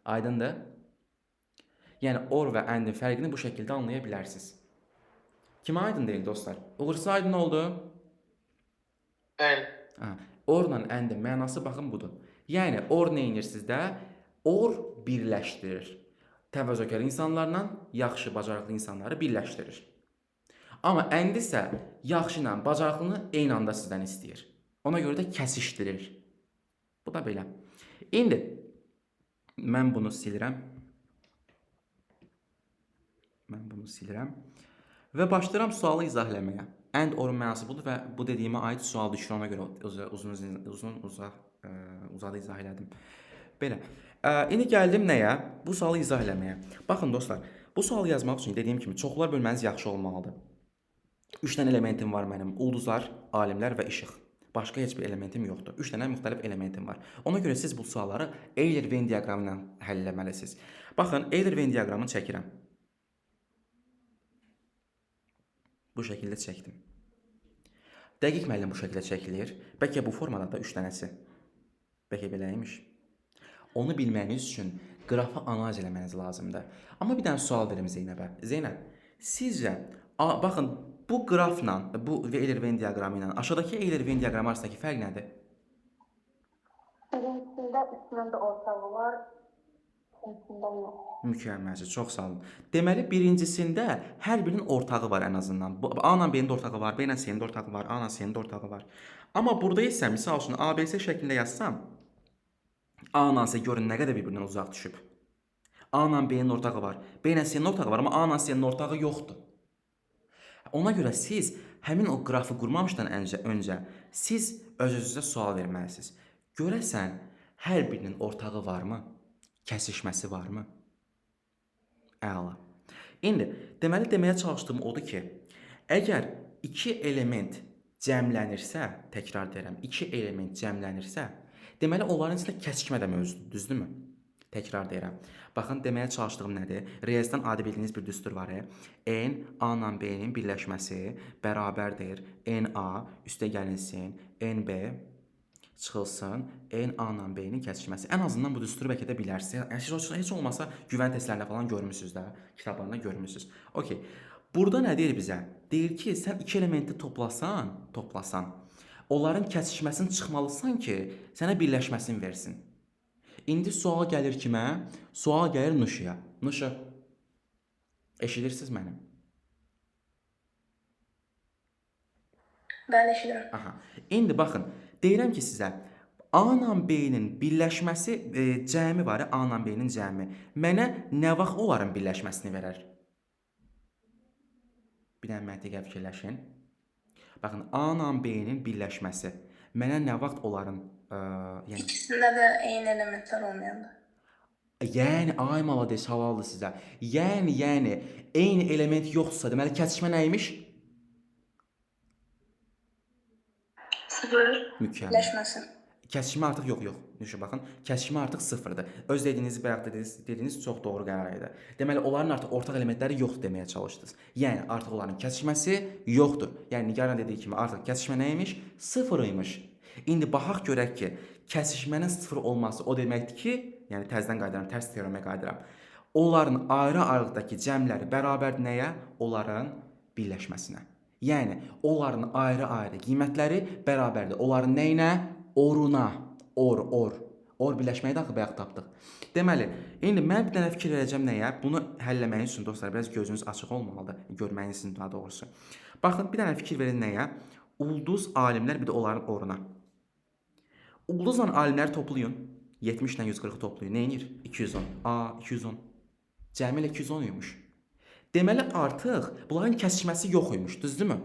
Aydındır? Yəni, or və əndin fərqini bu şəkildə anlaya bilərsiniz. Kimə aydın deyil, dostlar? Uğursa aydın oldu? Bəli. Orla əndin mənası baxın budur. Yəni, or nə edir sizdə? Or birləşdirir. Təvazökar insanlarla yaxşı, bacarıqlı insanları birləşdirir. Amma ənd isə yaxşı ilə bacarıqlını eyni anda sizdən istəyir. Ona görə də kəsişdirir. Bu da belə. İndi, mən bunu silirəm. Və başlayıram sualı izah eləməyə. And orun mənası budur və bu dediyimə aid sual düşür, ona görə uzadı izah elədim. Belə. İndi gəldim nəyə? Bu sualı izah eləməyə. Baxın dostlar, bu sualı yazmaq üçün dediyim kimi çoxlar bölməniz yaxşı olmalıdır. 3 dənə elementim var mənim. Ulduzlar, alimlər və işıq. Başqa heç bir elementim yoxdur. 3 dənə müxtəlif elementim var. Ona görə siz bu sualları Euler-Venn diaqramı ilə həll etməlisiniz. Baxın, Euler-Venn diaqramını çəkirəm. Bu şəkildə çəkdim. Dəqiq müəllim bu şəkildə çəkilir. Bəlkə bu formada da 3 dənəsi. Bəlkə beləymiş. Onu bilməyiniz üçün qrafı analiz eləməniz lazımdır. Amma bir dənə sual verim Zeynəbə. Zeynəb, sizcə, baxın, bu qrafla, bu Euler-Venn diaqramı ilə aşağıdakı Euler-Venn diaqramı arasındakı fərq nədir? Birincisində üstündə ortağı var, ikincisində yox. Mükəmməlcə, çox sağ olun. Deməli, birincisində hər birinin ortağı var ən azından. A ilə B-nin də ortağı var, B ilə C-nin də ortağı var, A ilə C-nin də ortağı var. Amma burada isə, misal üçün, ABC şəklində yazsam, A ilə C görün nə qədər bir-birindən uzaq düşüb. A ilə B-nin ortağı var, B ilə C-nin ortağı var, amma A ilə C-nin ortağı yoxdur. Ona görə siz həmin o qrafı qurmamışdan öncə siz öz-özünüzə sual verməlisiniz. Görəsən, hər birinin ortağı varmı? Kəsişməsi varmı? Əla. İndi, deməli, deməyə çalışdığım odur ki, əgər iki element cəmlənirsə, təkrar deyirəm, iki element cəmlənirsə, deməli, onların içində kəsikmə də mövzudur, düzdürmü? Təkrar deyirəm. Baxın, deməyə çalışdığım nədir? Riyaziyyatdan adi bildiyiniz bir düstur var. N, A ilə B-nin birləşməsi bərabərdir. N-A üstə gəlinsin, N-B çıxılsın, N-A ilə B-nin kəsişməsi. Ən azından bu düsturu bəlkə də bilərsiniz. Heç olmasa güvən testlərində falan görmüsünüz də, kitablarında görmüsünüz. Okey. Burada nə deyir bizə? Deyir ki, sən iki elementi toplasan, onların kəsişməsini çıxmalısan ki, sənə birləşməsini versin. İndi sual gəlir kimə? Sual gəlir Nuşuya. Nuşu, eşidirsiniz mənim? Bəli, eşidirəm. Aha. İndi baxın, deyirəm ki sizə, A ilə B-nin birləşməsi cəmi var, A ilə B-nin cəmi. Mənə nə vaxt onların birləşməsini verər? Bir dənə məntiqə fikirləşin. Baxın, A ilə B-nin birləşməsi. Mənə nə vaxt onların... İkisində də eyni elementlər olmayanda. Yəni, ay malades, halaldır sizə. Yəni, eyni element yoxdursa, deməli, kəsişmə nəymiş? Sıfır. Mükəmməl. Birləşməsi. Kəsişmə artıq yox. Düşün baxın, kəsişmə artıq sıfırdır. Öz dediyiniz bayaq dediyiniz çox doğru qərar idi. Deməli, onların artıq ortaq elementləri yoxdur deməyə çalışdınız. Yəni artıq onların kəsişməsi yoxdur. Yəni Nigarın dediyi kimi artıq kəsişmə nə imiş? Sıfır imiş. İndi baxaq görək ki, kəsişmənin sıfır olması o deməkdir ki, yəni təzədən qayıdıram, tərs teoremə qayıdıram. Onların ayrı-ayrılıqdakı cəmləri bərabərdir nəyə? Onların birləşməsinə. Yəni onların ayrı-ayrı qiymətləri bərabərdir. Onların nəyinə? Oruna. Or birləşməyi də axı bayaq tapdıq. Deməli, indi mən bir dənə fikir verəcəm nəyə? Bunu həll etməyiniz üçün dostlar, biraz gözünüz açıq olmalıdır. Görməyiniz üçün daha doğrusu. Baxın, bir dənə fikir verin nəyə? Ulduz alimlər bir də onların oruna. Ulduzla alimləri toplayın. 70 ilə 140 toplayın. Nə edir? 210. 210. Cəmi ilə 210 imiş. Deməli artıq bunların kəsişməsi yox imiş, düzdürmü?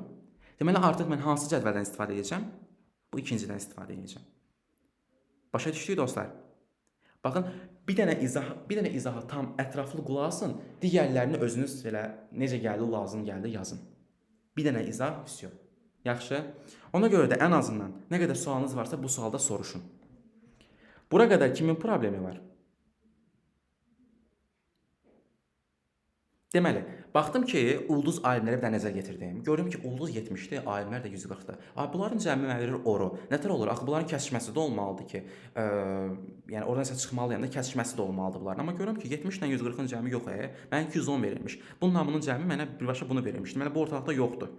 Deməli artıq mən hansı cədvəldən istifadə edəcəm? Bu ikincidən istifadə edəcəm. Başa düşdük dostlar? Baxın, bir dənə izaha tam ətraflı qulaq asın, digərlərini özünüz elə necə gəldi, lazım gəldi yazın. Bir dənə izah, vəsiyo. Yaxşı? Ona görə də ən azından nə qədər sualınız varsa bu sualda soruşun. Bura qədər kimin problemi var? Deməli, baxdım ki, ulduz alimlərə bir dənə nəzər yetirdim. Gördüm ki, ulduz 70-dir, alimlər də 140-dır. Bunların cəmi mənə verir oru. Nətər olur? Axı bunların kəsişməsi də olmalıdır ki, yəni oradan isə çıxmalıyam da kəsişməsi də olmalıdır bunların. Amma görürəm ki, 70 ilə 140-ın cəmi yox, mənə 210 verilmiş. Bunun hamının cəmi mənə birbaşa bunu verilmiş. Deməli, bu ortalıqda yoxdur.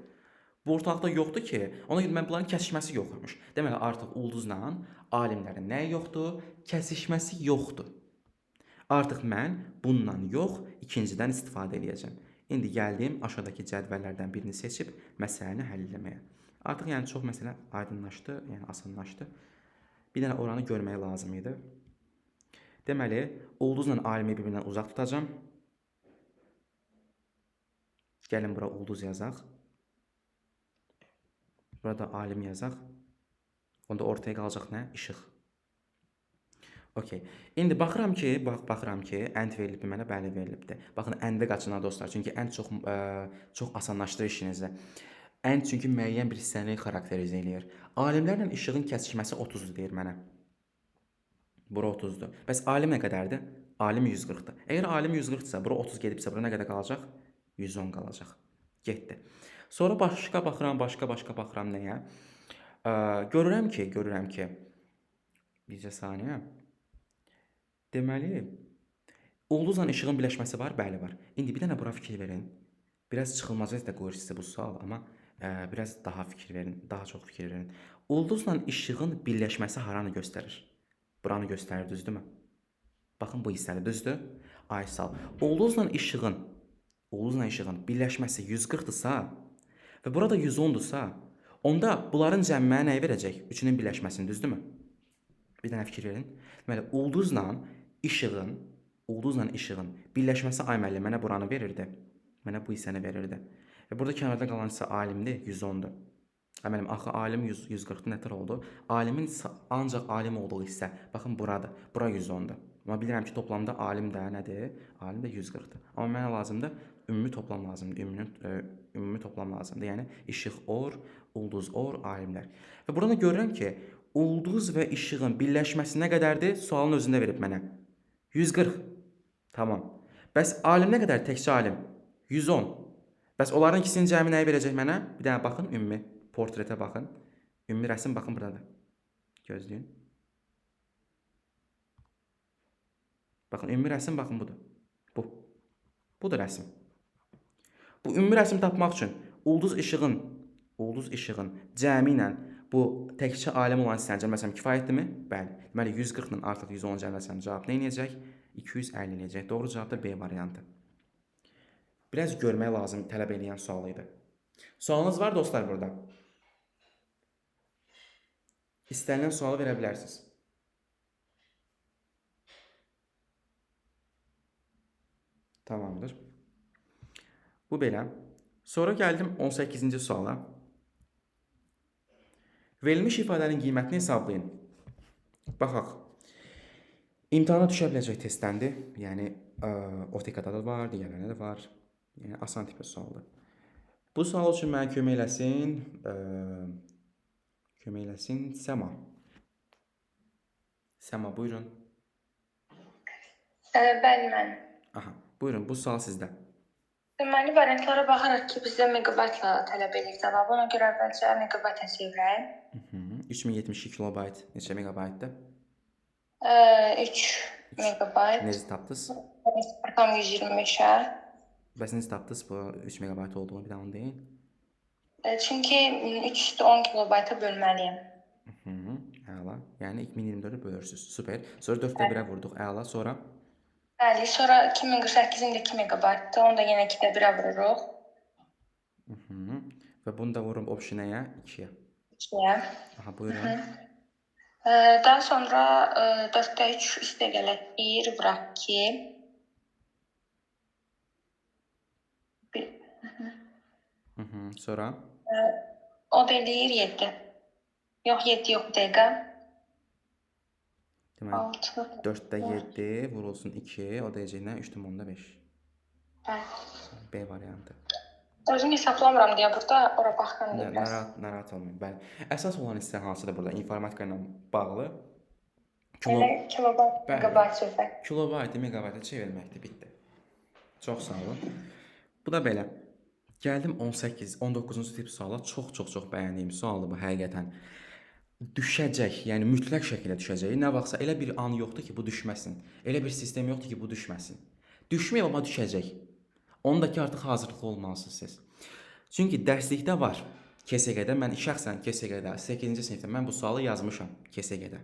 Bu ortalıqda yoxdur ki, ona görə mən bunların kəsişməsi yoxmuş. Deməli, artıq ulduzla alimlərin nəyi yoxdur? Kəsişməsi yoxdur. Artıq mən bundan yox, ikincidən istifadə edəcəm. İndi gəldim aşağıdakı cədvəllərdən birini seçib məsələni həll etməyə. Artıq yəni çox məsələ aydınlaşdı, yəni asanlaşdı. Bir dənə oranı görmək lazım idi. Deməli, ulduzla alimi bir-birindən uzaq tutacağam. Gəlin bura ulduz yazaq. Burada alim yazaq. Onda ortaya qalacaq nə? İşıq. Okey. İndi baxıram ki, ənd verilibdir mənə, bəli verilibdir. Baxın, əndə qaçına dostlar, çünki ənd çox asanlaşdırır işinizi. Ənd çünki müəyyən bir hissəni xarakterizə eləyir. Alimlərlə işığın kəsişməsi 30-dur deyir mənə. Bura 30-dur. Bəs alim nə qədərdir? Alim 140-dır. Əgər alim 140-dırsa, bura 30 gedibsə, bura nə qədər qalacaq? 110 qalacaq. Getdi. Sonra başqa baxıram nəyə? Görürəm ki, bircə saniyə. Deməli, ulduzla işığın birləşməsi var, bəli var. İndi bir dənə bura fikir verin. Biraz çıxılmazı da qoyur sizə bu sual, amma biraz daha fikir verin, daha çox fikir verin. Ulduzla işığın birləşməsi haranı göstərir? Buranı göstərir, düzdürmü? Baxın bu hissəli, düzdür? Ay sağ ol. Ulduzla işığın birləşməsi 140-dırsa və burada 110-dursa, onda bunların cəmi mənə nəyi verəcək? Üçünün birləşməsini, düzdürmü? Bir dənə fikir verin. Deməli, ulduzla işığın birləşməsi ay müəllim mənə buranı verirdi. Mənə bu hissəni verirdi. Və burada kənarda qalan isə alimdir, 110-dur. Müəllim, axı alim 140-dır, nətər oldu? Alimin ancaq alim olduğu hissə, baxın buradır. Bura 110-dur. Amma bilirəm ki, toplamda alim də nədir? Alim də 140-dır. Amma mənə lazımdır, ümumi toplam lazımdır. Ümumi toplam lazımdır. Yəni, işıq or, ulduz or, alimlər. Və burada görürəm ki, ulduz və işığın birləşməsi nə qədərdir? Sualın özündə verib mənə. 140. Tamam. Bəs alim nə qədər? Təkcə alim. 110. Bəs onların ikisinin cəmi nəyi verəcək mənə? Bir dənə baxın, ümumi portretə baxın. Ümumi rəsm baxın buradadır. Gözləyin. Baxın, ümumi rəsm baxın budur. Budur rəsm. Bu ümumi rəsm tapmaq üçün ulduz işığın cəmi ilə bu təkcə alim olan hissəni cəmləsəm kifayətdirmi? Bəli. Deməli 140-la artıq 110 cəmləsəm cavab nə edəcək? 250 edəcək. Doğru cavab da B variantı. Biraz görmək lazım tələb edən sual idi. Sualınız var dostlar burada? İstənilən sualı verə bilərsiniz. Tamamdır. Bu belə. Sonra gəldim 18-ci suala. Verilmiş ifadənin qiymətini hesablayın. Baxaq. İmtahana düşə biləcək testdəndir. Yəni, OTK-da da var, digərlərində də var. Yəni, asan tipə sualdır. Bu sual üçün mənə kömək eləsin Səma. Səma, buyurun. Bəli, mən. Aha, buyurun, bu sual sizdə. Deməli, variantlara baxaraq ki, bizdə megabaytla tələb edir cavabı. Ona görə əvvəlcə megabayta çevirək. 3072 kilobayt neçə megabaytdır? 3 megabayt. Necə tapdınız? Tam 125-ə. Bəs necə tapdınız bu 3 megabayt olduğunu bir daha onu deyin. Çünki 3-10 kilobayta bölməliyəm. Əla. Yəni 2024-ü bölürsüz. Super. Sonra 4-də 1-ə vurduq. Əla. Sonra Bəli, sonra 2048-in də 2 megabaytdır. Onu da yenə 2-də 1-ə vururuq. və bunu da vururum optionaya 2-yə. 2-yə. Aha, buyurun. Daha sonra 4-də 3 üstə gələk 1, vuraq 2. Sonra O da eləyir 7. Yox, 7 yox, bir dəqiqə. deməli 6. 4-də 7 vurulsun 2, o da necə 3/5. Bəli. B variantı. Özüm hesablamıram deyə burada ora baxıram deyə biraz. Narahat olmayın. Bəli. Əsas olan hissə hansıdır burada? İnformatika ilə bağlı. Elə kilobayt, Bəli. megabayt söhbət. Kilobaytı megabayta çevirməkdir, bitdi. Çox sağ olun. Bu da belə. Gəldim 18, 19-cu tip suala. Çox bəyəndiyim sualdır bu həqiqətən. Düşəcək, yəni mütləq şəkildə düşəcək. Nə vaxtsa elə bir an yoxdur ki, bu düşməsin. Elə bir sistem yoxdur ki, bu düşməsin. Düşməyib amma düşəcək. Ondakı artıq hazırlıqlı olmalısınız siz. Çünki dərslikdə var. KSG-də mən şəxsən KSG-də 8-ci sinifdə mən bu sualı yazmışam KSG-də.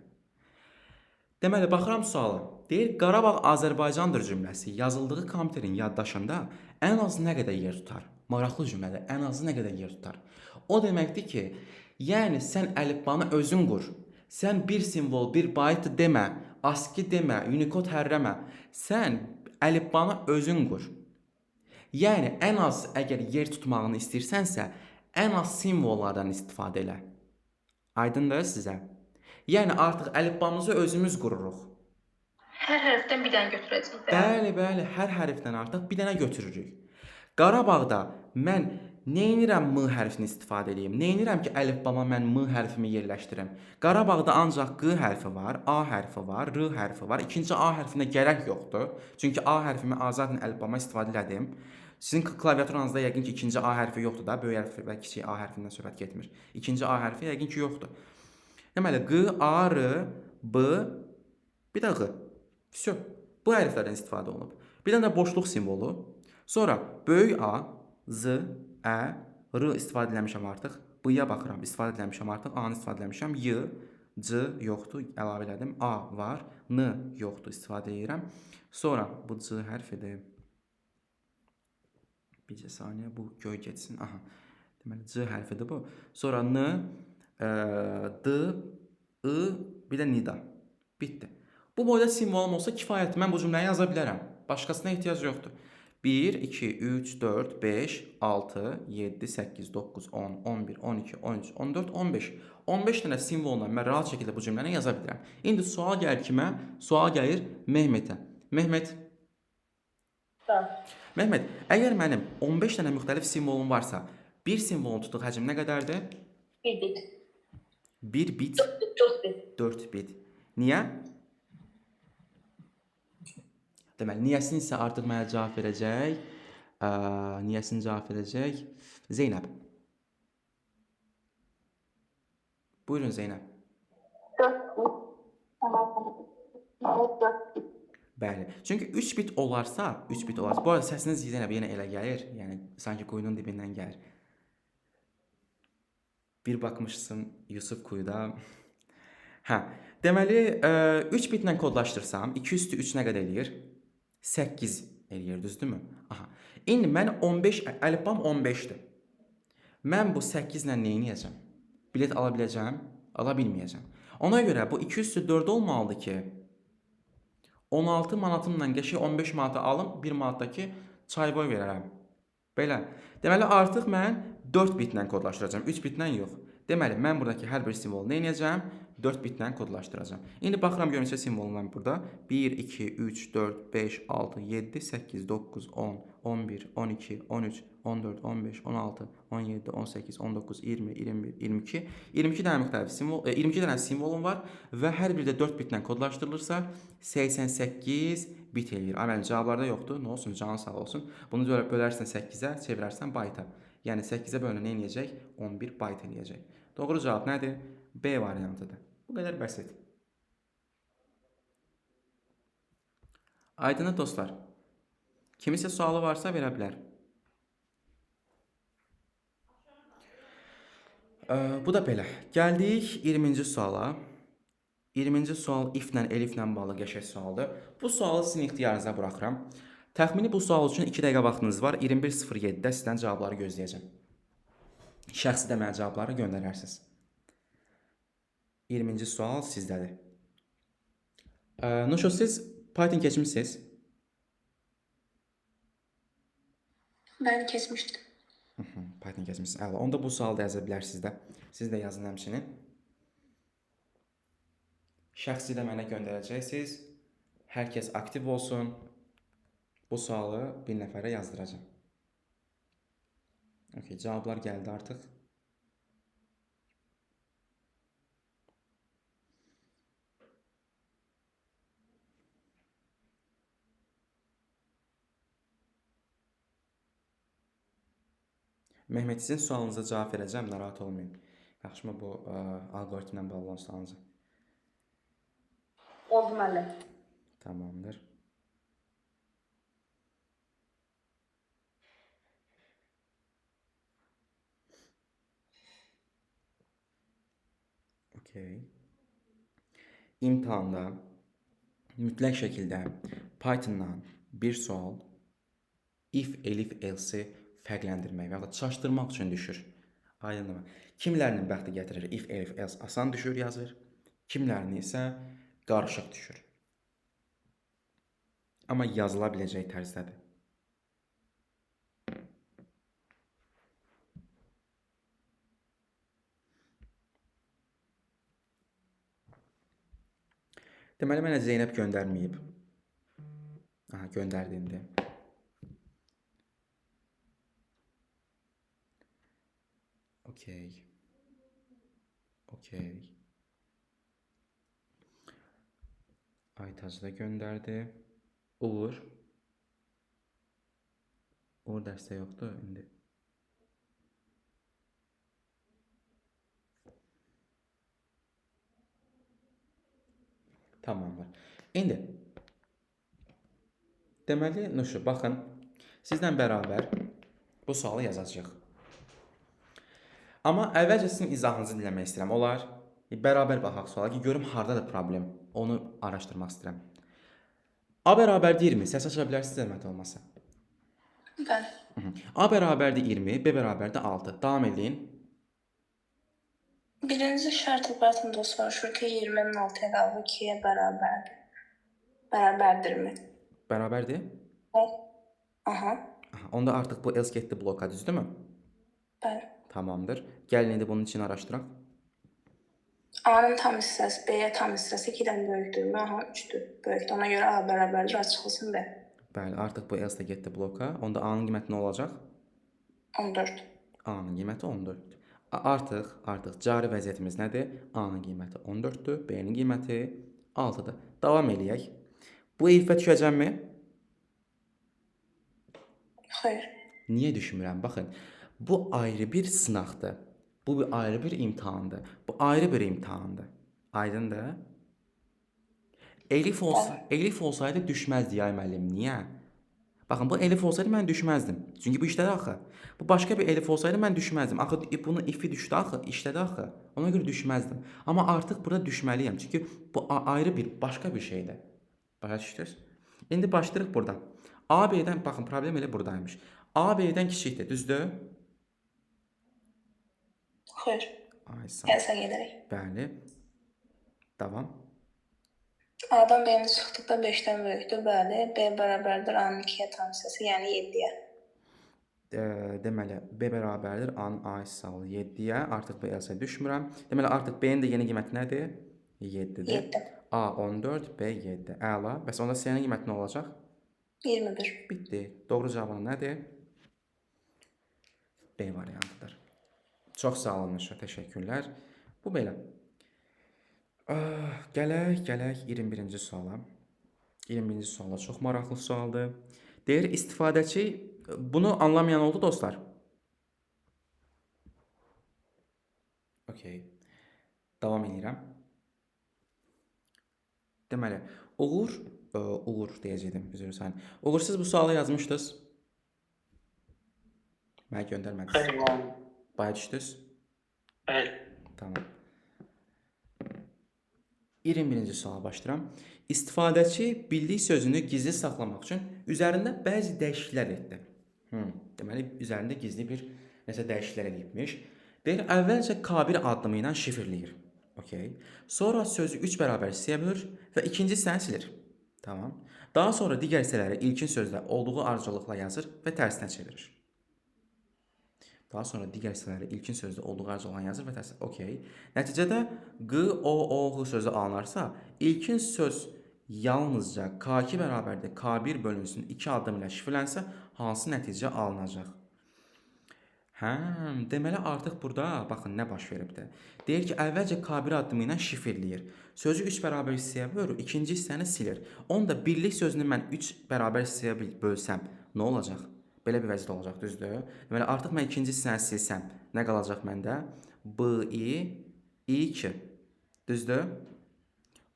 Deməli baxıram suala. Deyir Qarabağ Azərbaycandır cümləsi yazıldığı kompüterin yaddaşında ən az nə qədər yer tutar? Maraqlı cümlədir. Ən azı nə qədər yer tutar? O deməkdir ki, yəni sən əlifbanı özün qur. Sən bir simvol, bir bayt demə, ASCII demə, Unicode hərrəmə. Sən əlifbanı özün qur. Yəni ən az əgər yer tutmağını istəyirsənsə, ən az simvollardan istifadə elə. Aydındır sizə? Yəni artıq əlifbamızı özümüz qururuq. Hər hərfdən bir dənə götürəcəyik də. Bəli, hər hərfdən artıq bir dənə götürürük. Qarabağda mən neynirəm M hərfini istifadə edeyim? Neynirəm ki, əlifbama mən M hərfimi yerləşdirim? Qarabağda ancaq Q hərfi var, A hərfi var, R hərfi var. İkinci A hərfinə gərək yoxdur. Çünki A hərfimi azadın əlifbama istifadə elədim. Sizin klaviaturanızda yəqin ki, ikinci A hərfi yoxdur da, böyük hərf və kiçik A hərfindən söhbət getmir. İkinci A hərfi yəqin ki, yoxdur. Deməli, Q, A, R, B, bir də Q. Всё. Bu hərflərdən istifadə olunub. Bir dənə də boşluq simvolu. Sonra böyük A, Z, Ə, R istifadə eləmişəm artıq. B-yə baxıram, istifadə eləmişəm artıq. A-nı istifadə eləmişəm. Y, C yoxdur, əlavə elədim. A var, N yoxdur, istifadə edirəm. Sonra bu C hərfidir. Bircə saniyə, bu göy getsin. Aha. Deməli, C hərfidir bu. Sonra N, D, I, bir də Nida. Bitdi. Bu boyda simvolum olsa kifayətdir. Mən bu cümləni yaza bilərəm. Başqasına ehtiyac yoxdur. 1, 2, 3, 4, 5, 6, 7, 8, 9, 10, 11, 12, 13, 14, 15. 15 dənə simvolla mən rahat şəkildə bu cümləni yaza bilirəm. İndi sual gəlir kimə? Sual gəlir Mehmetə. Mehmet. Mehmet, əgər mənim 15 dənə müxtəlif simvolum varsa, bir simvolun tutduğu həcm nə qədərdir? 1 bit. 1 bit, 4 bit. 4 bit. Niyə? Deməli, niyəsini isə artıq mənə cavab verəcək. Niyəsini cavab verəcək Zeynəb. Buyurun Zeynəb. 4 bit. Bəli. Çünki 3 bit olarsa, bu arada səsiniz Zeynəb yenə elə gəlir, yəni sanki quyunun dibindən gəlir. Bir baxmışsın Yusuf quyuda. Hə, deməli 3 bitlə kodlaşdırsam 2 üstü 3 nə qədər eləyir? 8 eləyir, düzdürmü? Aha. İndi mən 15 əlifbam 15-dir. Mən bu 8 ilə nə edəcəm? Bilet ala biləcəm, ala bilməyəcəm. Ona görə bu 2 üstü 4 olmalıdır ki 16 manatımla qəşəng 15 manata alım, 1 manatdakı çayboy verərəm. Belə. Deməli artıq mən 4 bitlə kodlaşdıracağam, 3 bitlə yox. Deməli mən buradakı hər bir simvolu nə edəcəm? 4 bitlə kodlaşdıracağam. İndi baxıram görün neçə simvolum var burada. 1, 2, 3, 4, 5, 6, 7, 8, 9, 10, 11, 12, 13, 14, 15, 16, 17, 18, 19, 20, 21, 22. 22 dənə müxtəlif simvol, 22 dənə simvolum var və hər biri də 4 bitlə kodlaşdırılırsa 88 bit eləyir. Amma cavablarda yoxdur. Nə olsun, canın sağ olsun. Bunu bölərsən 8-ə, çevirərsən bayta. Yəni 8-ə bölünən nə eləyəcək? 11 bayt eləyəcək. Doğru cavab nədir? B variantıdır. Bu qədər bəsit. Aydındır dostlar. Kimisə sualı varsa verə bilər. Bu da belə. Gəldik 20-ci suala. 20-ci sual if-lə, eliflə bağlı qəşəng sualdır. Bu sualı sizin ixtiyarınıza buraxıram. Təxmini bu sual üçün 2 dəqiqə vaxtınız var. 21:07-də sizdən cavabları gözləyəcəm. Şəxsi də mənə cavabları göndərərsiniz. 20-ci sual sizdədir. Nuşo, siz Python keçmişsiniz? Mən keçmişdim. Python keçmişsiniz. Əla, onda bu sualı da yaza bilərsiniz də. Siz də yazın həmçinin. Şəxsi də mənə göndərəcəksiniz. Hər kəs aktiv olsun. Bu sualı bir nəfərə yazdıracağım. Okay, cavablar gəldi artıq. Mehmet, sizin sualınıza cavab verəcəm, narahat olmayın. Yaxşımı bu algoritmlə bağlı olan sualınıza? Oldu müəllim. Tamamdır. Okay. İmtahanda mütləq şəkildə Pythondan bir sual if, elif, else fərqləndirmək və ya da çaşdırmaq üçün düşür. Aydındır. Kimlərinin bəxti gətirir if, elif, else asan düşür yazır. Kimlərinin isə qarışıq düşür. Amma yazıla biləcək tərzdədir. Deməli, mənə Zeynəb göndərməyib. Aha, göndərdi indi. Okey. Okey. Aytac da göndərdi. Uğur. Uğur dərsdə yoxdur indi. Tamamdır. İndi deməli, Nuşu, baxın, sizlə bərabər bu sualı yazacağıq. Amma əvvəlcə sizin izahınızı dinləmək istəyirəm. Olar, bərabər baxaq suala ki, görüm hardadır problem. Onu araşdırmaq istəyirəm. A bərabərdir 20. Səs aça bilərsiniz zəhmət olmasa. Bəli. A bərabərdir 20, B bərabərdir 6. Davam edin. Birinci şərt ibarətində soruşur ki, 20-nin 6-ya qalıb 2-yə bərabərdir. Bərabərdirmi? Bərabərdir? Aha. Onda artıq bu else getdi bloka, düzdürmü? Bəli. Tamamdır. Gəlin indi bunun için araşdıraq. A-nın tam hissəsi B-yə tam hissəsi 2-dən böyükdürmü? Aha, 3-dür. Böyükdür. Ona görə A bərabərdir, açıqlasın B. Bəli, artıq bu else də getdi bloka. Onda A-nın qiyməti nə olacaq? 14. A-nın qiyməti 14-dür. Artıq cari vəziyyətimiz nədir? A-nın qiyməti 14-dür, B-nin qiyməti 6-dır. Davam eləyək. Bu elifə düşəcəmmi? Xeyr. Niyə düşmürəm? Baxın, bu ayrı bir sınaqdır. Bu bir ayrı bir imtahandır. Bu ayrı bir imtahandır. Aydındır? Elif olsaydı düşməzdi ya müəllim. Niyə? Baxın, bu elif olsaydı mən düşməzdim. Çünki bu işlədi axı. Bu başqa bir elif olsaydı mən düşməzdim. Axı bunun ifi düşdü axı, işlədi axı. Ona görə düşməzdim. Amma artıq burada düşməliyəm. Çünki bu ayrı bir, başqa bir şeydir. Başa düşdünüz? İndi başlayırıq buradan. A, B-dən, baxın, problem elə buradaymış. A, B-dən kiçikdir, düzdür? Xeyr. Ay, sağ. Gəlsə gedərək. Bəli. Davam. A-dan B-ni çıxdıqda 5-dən böyükdür, bəli. B bərabərdir A-nın 2-yə tam hissəsi, yəni 7-yə. Deməli, B bərabərdir A-nın A hissəsi 7-yə. Artıq bu else düşmürəm. Deməli, artıq B-nin də yeni qiyməti nədir? 7-dir. 7. A 14, B 7. Əla. Bəs onda C-nin qiyməti nə olacaq? 21. Bitdi. Doğru cavabın nədir? B variantıdır. Çox sağ olun, təşəkkürlər. Bu belə. Gələk 21-ci suala. 21-ci suala çox maraqlı sualdır. Deyir, istifadəçi, bunu anlamayan oldu dostlar. Okey. Davam edirəm. Deməli, Uğur deyəcəkdim, üzr istəyirəm. Uğur, siz bu sualı yazmışdınız. Mənə göndərmədiniz. Hayır. Baya düşdünüz. Hayır. Tamam. 21-ci suala başlayıram. İstifadəçi bildik sözünü gizli saxlamaq üçün üzərində bəzi dəyişikliklər etdi. Deməli, üzərində gizli bir nəsə dəyişikliklər edibmiş. Deyir, əvvəlcə K1 addımı ilə şifrləyir. Okey. Sonra sözü 3 bərabər hissəyə bölür və ikinci hissəni silir. Tamam. Daha sonra digər hissələri ilkin sözdə olduğu ardıcıllıqla yazır və tərsinə çevirir. Daha sonra digər hissələri ilkin sözdə olduğu ardıcıllıqla yazır və tərsinə. Okey. Nəticədə Q, O, O, H sözü alınarsa, ilkin söz yalnızca K2 bərabərdir K1 bölünsün 2 addım ilə şifrlənsə, hansı nəticə alınacaq? Deməli artıq burada baxın nə baş veribdir. Deyir ki, əvvəlcə K1 addımı ilə şifrləyir. Sözü 3 bərabər hissəyə bölür, ikinci hissəni silir. Onda birlik sözünü mən 3 bərabər hissəyə bölsəm, nə olacaq? Belə bir vəziyyət olacaq, düzdür? Deməli artıq mən ikinci hissəni silsəm, nə qalacaq məndə? B-I, I2. Düzdür?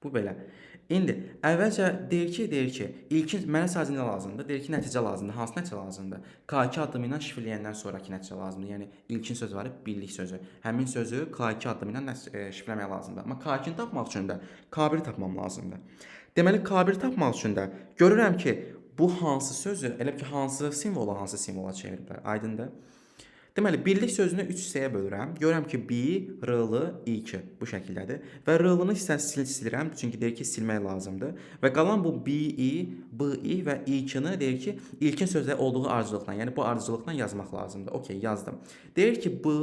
Bu belə. İndi əvvəlcə deyir ki, ilkin mənə sadəcə nə lazımdır? Deyir ki, nəticə lazımdır. Hansı nəticə lazımdır? K2 addımı ilə şifrləyəndən sonraki nəticə lazımdır. Yəni ilkin söz var, birlik sözü. Həmin sözü K2 addımı ilə şifrləmək lazımdır. Amma K2-ni tapmaq üçün də K1-i tapmam lazımdır. Deməli K1-i tapmaq üçün də görürəm ki, bu hansı sözü, elə ki, hansı simvola çeviriblər. Aydındır? Deməli, birlik sözünü 3 hissəyə bölürəm. Görürəm ki, B, R-lı, I2 bu şəkildədir. Və R-lını hissəsini silirəm, çünki deyir ki, silmək lazımdır. Və qalan bu B-I, B-I və I2-ni deyir ki, ilkin sözdə olduğu ardıcılıqla, yəni bu ardıcılıqla yazmaq lazımdır. Okey, yazdım. Deyir ki, B,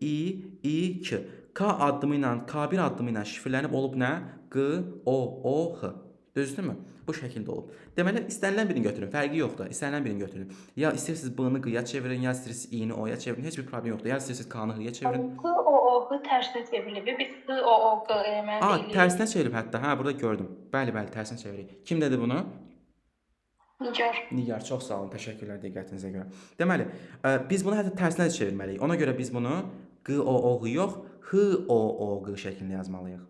I, I2. K addımı ilə, K1 addımı ilə şifrlənib olub nə? Q, O, O, H. Düzdürmü? Bu şəkildə olub. Deməli, istənilən birini götürün. Fərqi yoxdur. İstənilən birini götürün. Ya istəyirsiniz B-ni Q-ya çevirin, ya istəyirsiniz I-ni O-ya çevirin. Heç bir problem yoxdur. Ya istəyirsiniz K-nı H-ya çevirin. Q-O-O-Q tərsinə çevrilib. Biz Q-O-O-Q eləməli deyilik. Tərsinə çevirib hətta. Burada gördüm. Bəli, tərsinə çevirik. Kim dedi bunu? Nigar. Nigar, çox sağ olun. Təşəkkürlər diqqətinizə görə. Deməli, biz bunu hətta tərsinə də çevirməliyik. Ona görə biz bunu Q-O-O-Q yox, H-O-O-Q şəklində yazmalıyıq.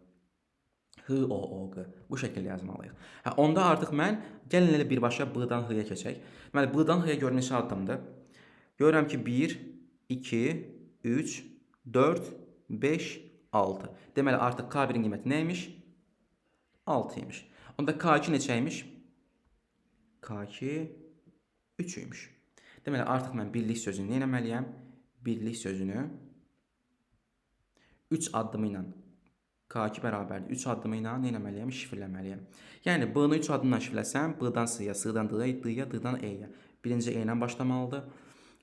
H-O-O-Q. Bu şəkildə yazmalıyıq. Onda artıq mən, gəlin elə birbaşa B-dan H-ya keçək. Deməli, B-dan H-ya görün neçə addımdır? Görürəm ki, 1, 2, 3, 4, 5, 6. Deməli, artıq K1-in qiyməti nə imiş? 6 imiş. Onda K2 neçə imiş? K2 3 imiş. Deməli, artıq mən birlik sözünü nə eləməliyəm? Birlik sözünü 3 addımı ilə K2 bərabərdir. 3 addımı ilə nə eləməliyəm? Şifrləməliyəm. Yəni, B-ni 3 addımla şifrləsəm, B-dan C-ya, C-dan D-ya, D-ya, D-dan E-ya. Birinci E ilə başlamalıdır.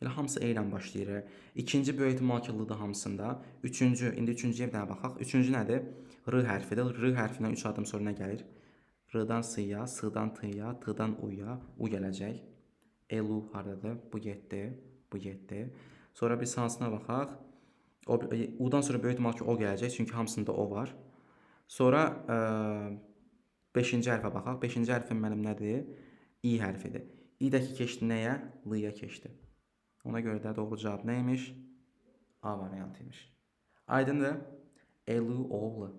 Elə hamısı E ilə başlayır. İkinci böyük ehtimal ki, L-dır hamısında. İndi üçüncüyə bir dənə baxaq. Üçüncü nədir? R hərfidir. R hərfindən 3 addım sonra nə gəlir? R-dan C-ya, C-dan T-ya, T-dan U-ya, U gələcək. L-U haradadır? Bu getdi, bu getdi. Sonra biz hansına baxaq. U-dan sonra böyük ehtimal ki, O gələcək, çünki hamısında O var. Sonra 5-ci hərfə baxaq. 5-ci hərfin mənim nədir? İ hərfidir. İ-dəki keçdi nəyə? L-ya keçdi. Ona görə də doğru cavab nə imiş? A variantı imiş. Aydındır? L-U, O-L.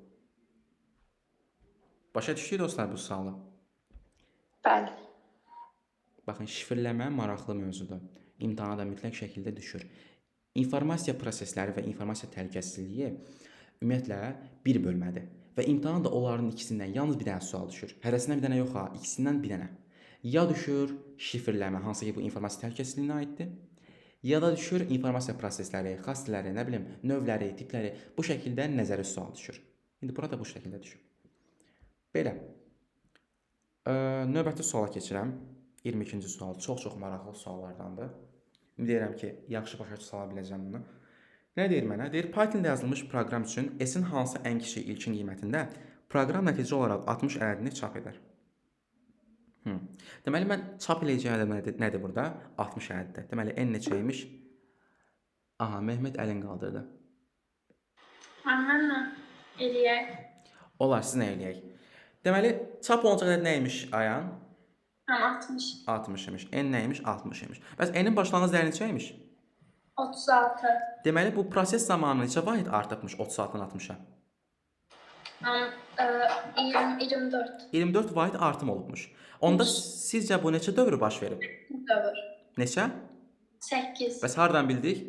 Başa düşdük dostlar bu sualı? Bəli. Baxın, şifrləmə maraqlı mövzudur. İmtahana da mütləq şəkildə düşür. İnformasiya prosesləri və informasiya təhlükəsizliyi ümumiyyətlə bir bölmədir. Və imtahan da onların ikisindən yalnız bir dənə sual düşür. Hərəsindən bir dənə yox ha, ikisindən bir dənə. Ya düşür şifrləmə, hansı ki bu informasiya təhlükəsizliyinə aiddir. Ya da düşür informasiya prosesləri, xassələri, nə bilim, növləri, tipləri. Bu şəkildə nəzəri sual düşür. İndi burada bu şəkildə düşür. Belə. Növbəti suala keçirəm. 22-ci sual. Çox maraqlı suallardandır. Deyirəm ki, yaxşı başa sala biləcəm bunu. Nə deyir mənə? Deyir, Python-da yazılmış proqram üçün S-in hansı ən kiçik ilkin qiymətində Proqram nəticə olaraq 60 ədədini çap edər. Deməli mən çap eləyəcəyim ədəd nədir burada? 60 ədəddir. Deməli n neçəymiş? Aha, Mehmet əlin qaldırdı. Mənlə eləyək. Olar, siz nə eləyək? Deməli çap olunacaq ədəd nəymiş Ayan? 60. 60 imiş. N nəymiş? 60 imiş. Bəs n-in başlanğıc dəyəri neçəymiş? 36. Deməli bu proses zamanı neçə vahid artıbmış 36-dan 60-a? 24. 24 vahid artım olubmuş. Onda sizcə bu neçə dövrü baş verib? Dövr. Neçə? 8. Bəs hardan bildik?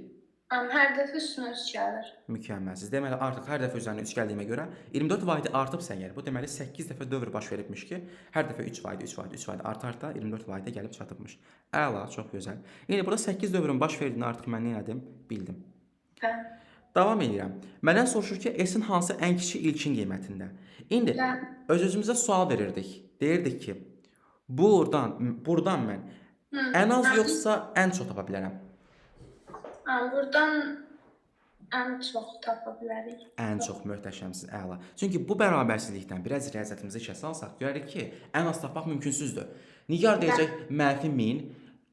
Hər dəfə üstünə üst gəlir. Mükəmməlsiz. Deməli artıq hər dəfə üzərinə 3 gəldiyimə görə 24 vahidi artıbsa əgər, bu deməli 8 dəfə dövr baş veribmiş ki, hər dəfə 3 vahidi, 3 vahidi, 3 vahidi arta-arta 24 vahidə gəlib çatıbmış. Əla, çox gözəl. Yəni burada 8 dövrün baş verdiyini artıq mən nə etdim? Bildim. Bəli. Davam edirəm. Məndən soruşur ki, S-in hansı ən kiçik ilkin qiymətində? İndi öz-özümüzə sual verirdik. Deyirdik ki, buradan mən ən az yoxsa ən çox tapa bilərəm? Buradan ən çox tapa bilərik. Ən çox möhtəşəmsiz, əla. Çünki bu bərabərsizlikdən biraz riyaziyyatımızı işə salsaq, görərik ki, ən az tapmaq mümkünsüzdür. Nigar deyəcək -1000,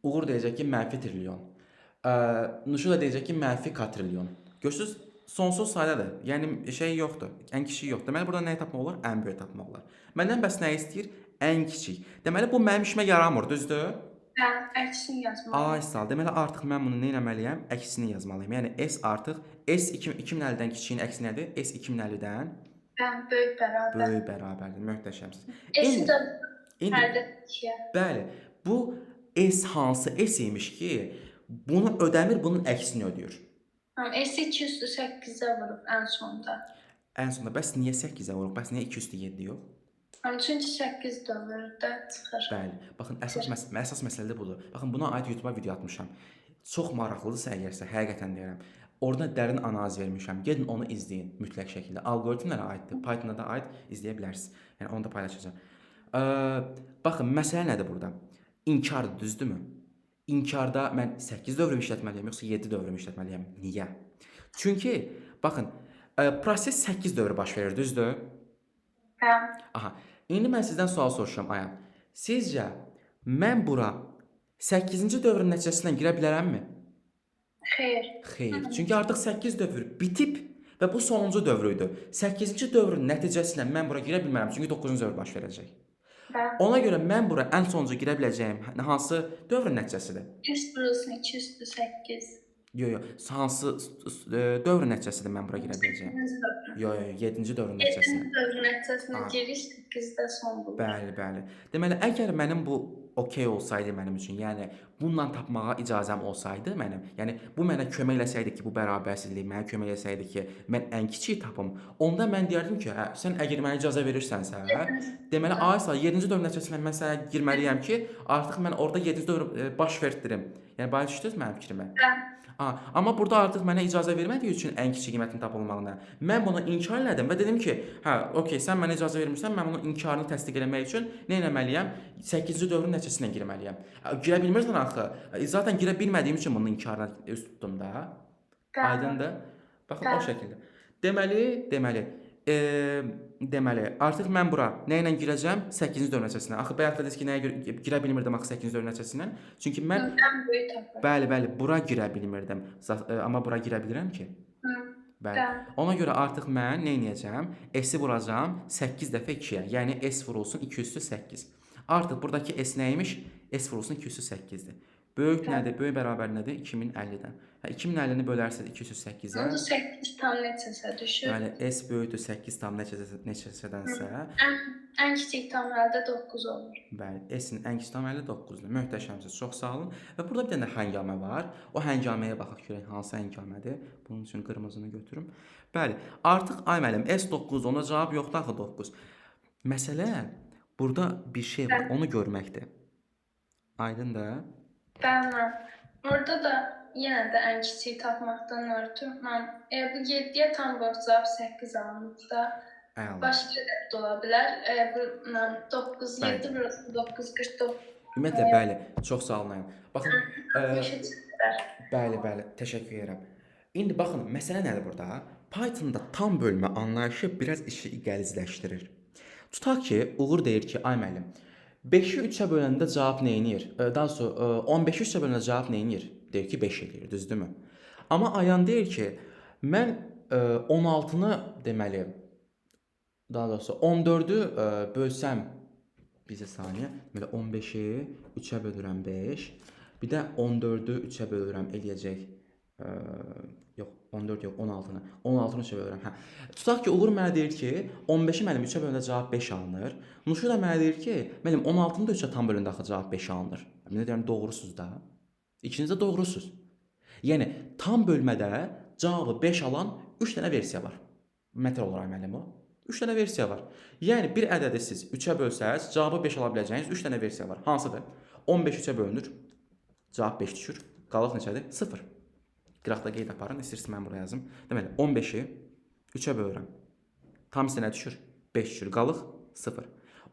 Uğur deyəcək ki, -trilyon. Nuşu da deyəcək ki, -katrilyon. Görürsüz, sonsuz saydadır. Yəni şey yoxdur, ən kiçik yoxdur. Deməli burada nəyi tapmaq olar? Ən böyük tapmaq olar. Məndən bəs nə istəyir? Ən kiçik. Deməli bu mənim işimə yaramır, düzdür? Əksini yazmalıyım. Ay sağ ol. Deməli artıq mən bunu nə etməliyəm? Əksini yazmalıyım. Yəni S artıq S 2050-dən kiçiyin əksi nədir? S 2050-dən Böyük bərabər. böyük bərabərdir. Möhtəşəmsiz. S də İndi hər dəfə 2-yə. bəli, bu S hansı S imiş ki, bunu ödəmir, bunun əksini ödəyir. S 208-ə vurub ən sonda. Ən sonunda bəs niyə 8-ə vuruq? Bəs niyə 207 yox? Çünki 8 dövrdə çıxır. Bəli. Baxın əsas məsələ də budur. Baxın buna aid YouTube-a video atmışam. Çox maraqlıdırsa əgərsə, həqiqətən deyirəm. Orada dərin analiz vermişəm. Gedin onu izləyin mütləq şəkildə. Alqoritmlərə aiddir. Pythona da aid izləyə bilərsiniz. Yəni onu da paylaşacağam. Baxın məsələ nədir burada? İnkardır, düzdürmü? İnkarda mən 8 dövrümü işlətməliyəm yoxsa 7 dövrümü işlətməliyəm? Niyə? Çünki baxın, proses 8 dövrü baş verir, düzdür? Aha. İndi mən sizdən sual soruşuram Ayan. Sizcə mən bura 8-ci dövrün nəticəsindən girə bilərəmmi? Xeyr. Xeyr. Çünki artıq 8 dövr bitib və bu sonuncu dövr idi. 8-ci dövrün nəticəsindən mən bura girə bilmərəm çünki 9-cu dövr baş verəcək. Ona görə mən bura ən sonuncu girə biləcəyim hansı dövrün nəticəsidir? S burası 208. Yox, hansı dövrün nəticəsidir mən bura girə biləcəyim? Yox, 7-ci dövrün nəticəsidir. 7-ci dövrün nəticəsinə giriş 8-də son bulur. Bəli. Deməli, əgər mənim bu okey olsaydı mənim üçün, yəni bununla tapmağa icazəm olsaydı mənim, yəni bu mənə kömək eləsəydi ki, bu bərabərsizlik mənə kömək eləsəydi ki, mən ən kiçiyi tapım, onda mən deyərdim ki, hə, sən əgər mənə icazə verirsənsə, deməli, aysa 7-ci dövr nəticəsindən mən sənə girməliyəm ki, artıq mən orada 7-ci dövr baş verdirim. Yəni, başa düşdünüz mənim fikrimi? Amma burada artıq mənə icazə vermədiyi üçün ən kiçik qiymətin tapılmağına mən bunu inkar elədim və dedim ki, hə, okey, sən mənə icazə vermirsən, mən bunun inkarını təsdiq etmək üçün nə etməliyəm? 8-ci dövrün nəticəsindən girməliyəm. Girə bilmirsən axı. Zaten girə bilmədiyim üçün bunun inkarına üst tutdum da. Aydındır? Baxın o şəkildə. Deməli, artıq mən bura nə ilə girəcəm? 8-ci dövrün nəticəsindən. Axı bayaq dediniz ki, nəyə girə bilmirdim axı 8-ci dövrün nəticəsindən? Çünki mən böyük tapır. Bəli, bura girə bilmirdim. Amma bura girə bilirəm ki. Bəli. Ona görə artıq mən nə edəcəm? S-i vuracağam 8 dəfə 2-yə. Yəni S vurulsun 2 üstü 8. Artıq buradakı S nəymiş? S vurulsun 2 üstü 8-dir. Böyük nədir? Böyük bərabər nədir? 2050-dən. 2050-ni bölərsiniz 208-ə. Onda 8 tam neçəsə düşür? Yəni S böyükdür 8 tam neçəsədənsə. Ən kiçik tam əldə 9 olur. Bəli, S-in ən kiçik tam əldə 9-dur. Möhtəşəmsiz, çox sağ olun. Və burada bir dənə həngamə var. O həngaməyə baxaq görək hansı həngamədir. Bunun üçün qırmızını götürüm. Bəli, artıq ay müəllim S9, ona cavab yoxdur axı 9. Məsələ burada bir şey var, onu görməkdir. Aydındır? Bəli. Orada da yenə də ən kiçiyi tapmaqdan ötürü mən bu 7-yə tam boş cavab 8 alınıbsa başqa da ola bilər. Bu 9 7 burası 949. Ümumiyyətlə bəli, çox sağ olun. Baxın, bəli, təşəkkür edirəm. İndi baxın, məsələ nədir burada? Pythonda tam bölmə anlayışı biraz işi qəlizləşdirir. Tutaq ki, Uğur deyir ki, ay müəllim, 5-i 3-ə böləndə cavab nə edir? Daha sonra 15-i 3-ə böləndə cavab nə edir? Deyir ki, 5 eləyir, düzdürmü? Amma Ayan deyir ki, mən 16-nı deməli, daha doğrusu 14-ü bölsəm bizə saniyə, deməli 15-i 3-ə bölürəm 5, bir də 14-ü 3-ə bölürəm eləyəcək. Yox, 14 yox, 16-nı. 16-nı 3-ə bölürəm. Hə. Tutaq ki, Uğur mənə deyir ki, 15-i mənim 3-ə böləndə cavab 5 alınır. Nuşu da mənə deyir ki, mənim 16-nı da 3-ə tam böləndə axı cavab 5 alınır. Nə deyirəm, doğrusuz da. İkiniz də doğrusuz. Yəni tam bölmədə cavabı 5 alan 3 dənə versiya var. Metr olaraq müəllim o. 3 dənə versiya var. Yəni bir ədədi siz 3-ə bölsəz, cavabı 5 ala biləcəyiniz 3 dənə versiya var. Hansıdır? 15 3-ə bölünür. Cavab 5 düşür. Qalıq neçədir? 0. Qıraqda qeyd aparın, istəyirsiniz mən buraya yazım. Deməli, 15-i 3-ə bölürəm. Tam hissə nə düşür? 5 düşür. Qalıq 0.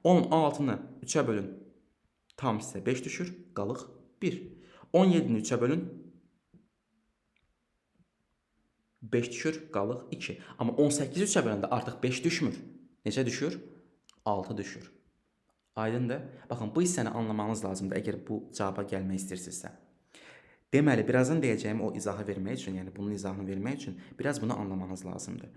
16-nı 3-ə bölün. Tam hissə 5 düşür. Qalıq 1. 17-ni 3-ə bölün. 5 düşür. Qalıq 2. Amma 18-i 3-ə böləndə artıq 5 düşmür. Neçə düşür? 6 düşür. Aydındır? Baxın, bu hissəni anlamanız lazımdır, əgər bu cavaba gəlmək istəyirsinizsə. Deməli, birazdan deyəcəyim o izahı vermək üçün, yəni bunun izahını vermək üçün biraz bunu anlamanız lazımdır.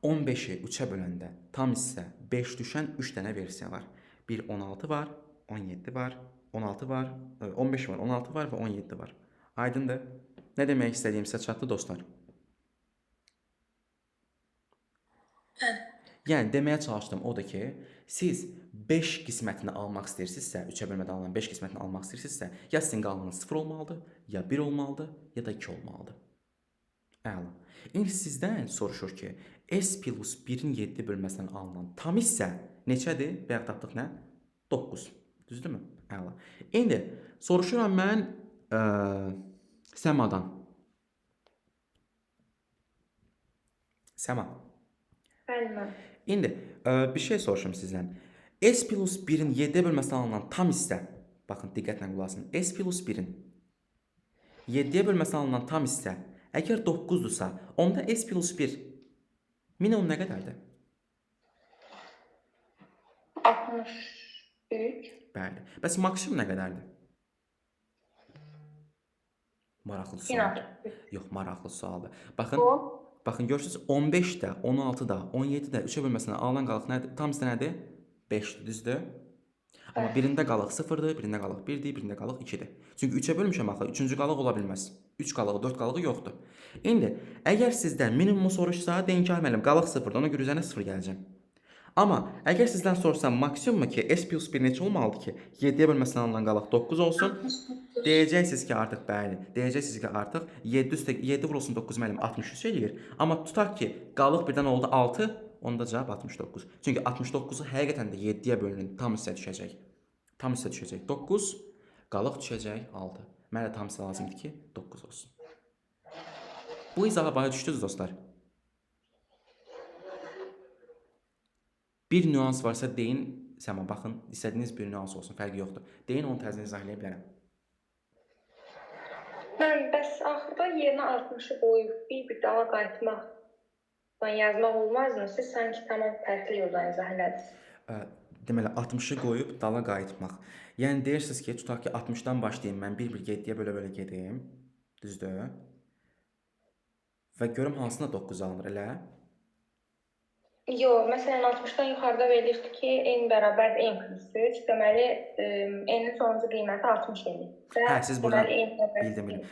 15-i 3-ə böləndə tam hissə 5 düşən 3 dənə versiya var. Bir 16 var, 17 var, 16 var, 15 var, 16 var və 17 var. Aydındır? Nə demək istədiyim sizə çatdı dostlar? Yəni deməyə çalışdım odur ki, siz 5 qismətini almaq istəyirsinizsə, 3-ə bölmədə alınan 5 qismətini almaq istəyirsinizsə, ya sizin qalınız 0 olmalıdır, ya 1 olmalıdır, ya da 2 olmalıdır. Əla. İndi sizdən soruşur ki, S plus 1-in 7 bölməsindən alınan tam hissə neçədir? Bayaq tapdıq nə? 9. Düzdürmü? Əla. İndi soruşuram mən Səmadan. Səma. Bəli. İndi bir şey soruşum sizdən. S plus 1-in 7 bölməsindən alınan tam hissə, baxın diqqətlə qulaq asın. S plus 1-in 7-yə bölməsindən alınan tam hissə, əgər 9-dursa, onda S plus 1 minimum nə qədərdir? 63. Bəli. Bəs maksimum nə qədərdir? Maraqlı sualdır. Yox, maraqlı sualdır. Baxın, baxın görürsünüz 15 də, 16 da, 17 də 3-ə bölməsindən alınan qalıq nədir? Tam hissə nədir? 5-dir, düzdür? Amma birində qalıq 0-dır, birində qalıq 1-dir, birində qalıq 2-dir. Çünki 3-ə bölmüşəm axı, 3-cü qalıq ola bilməz. 3 qalığı, 4 qalığı yoxdur. İndi əgər sizdən minimumu soruşsa, deyin ki, müəllim, qalıq 0-dır, ona görə üzərinə 0 gələcəm. Amma əgər sizdən sorsam maksimumu ki, S plus 1 neçə olmalıdır ki, 7-yə bölməsindən alınan qalıq 9 olsun, deyəcəksiniz ki, artıq bəli, deyəcəksiniz ki, artıq 7 vurulsun 9 müəllim 63 eləyir. Amma tutaq ki, qalıq birdən oldu 6, onda cavab 69. Çünki 69-u həqiqətən də 7-yə bölünün, tam hissə düşəcək. Tam hissə düşəcək 9, qalıq düşəcək 6. Mənə tam hissə lazımdır ki, 9 olsun. Bu izaha başa düşdünüz dostlar. Bir nüans varsa deyin, Səma, baxın, istədiyiniz bir nüans olsun, fərqi yoxdur. Deyin, onu təzədən izah edə bilərəm. Mən bəs axırda yerinə 60-ı qoyub bir dala qayıtmaqla yazmaq olmazmı? Siz sanki tamam fərqli yoldan izah elədiniz. Deməli, 60-ı qoyub dala qayıtmaq. Yəni deyirsiniz ki, tutaq ki, 60-dan başlayayım, mən 7-yə bölə-bölə gedim, düzdür? Və görüm hansına 9 alınır, elə? Yox, məsələn 60-dan yuxarıda verilirdi ki, n bərabər n plus 3, deməli n-in sonuncu qiyməti 60 edir. Hə, siz burada bildim.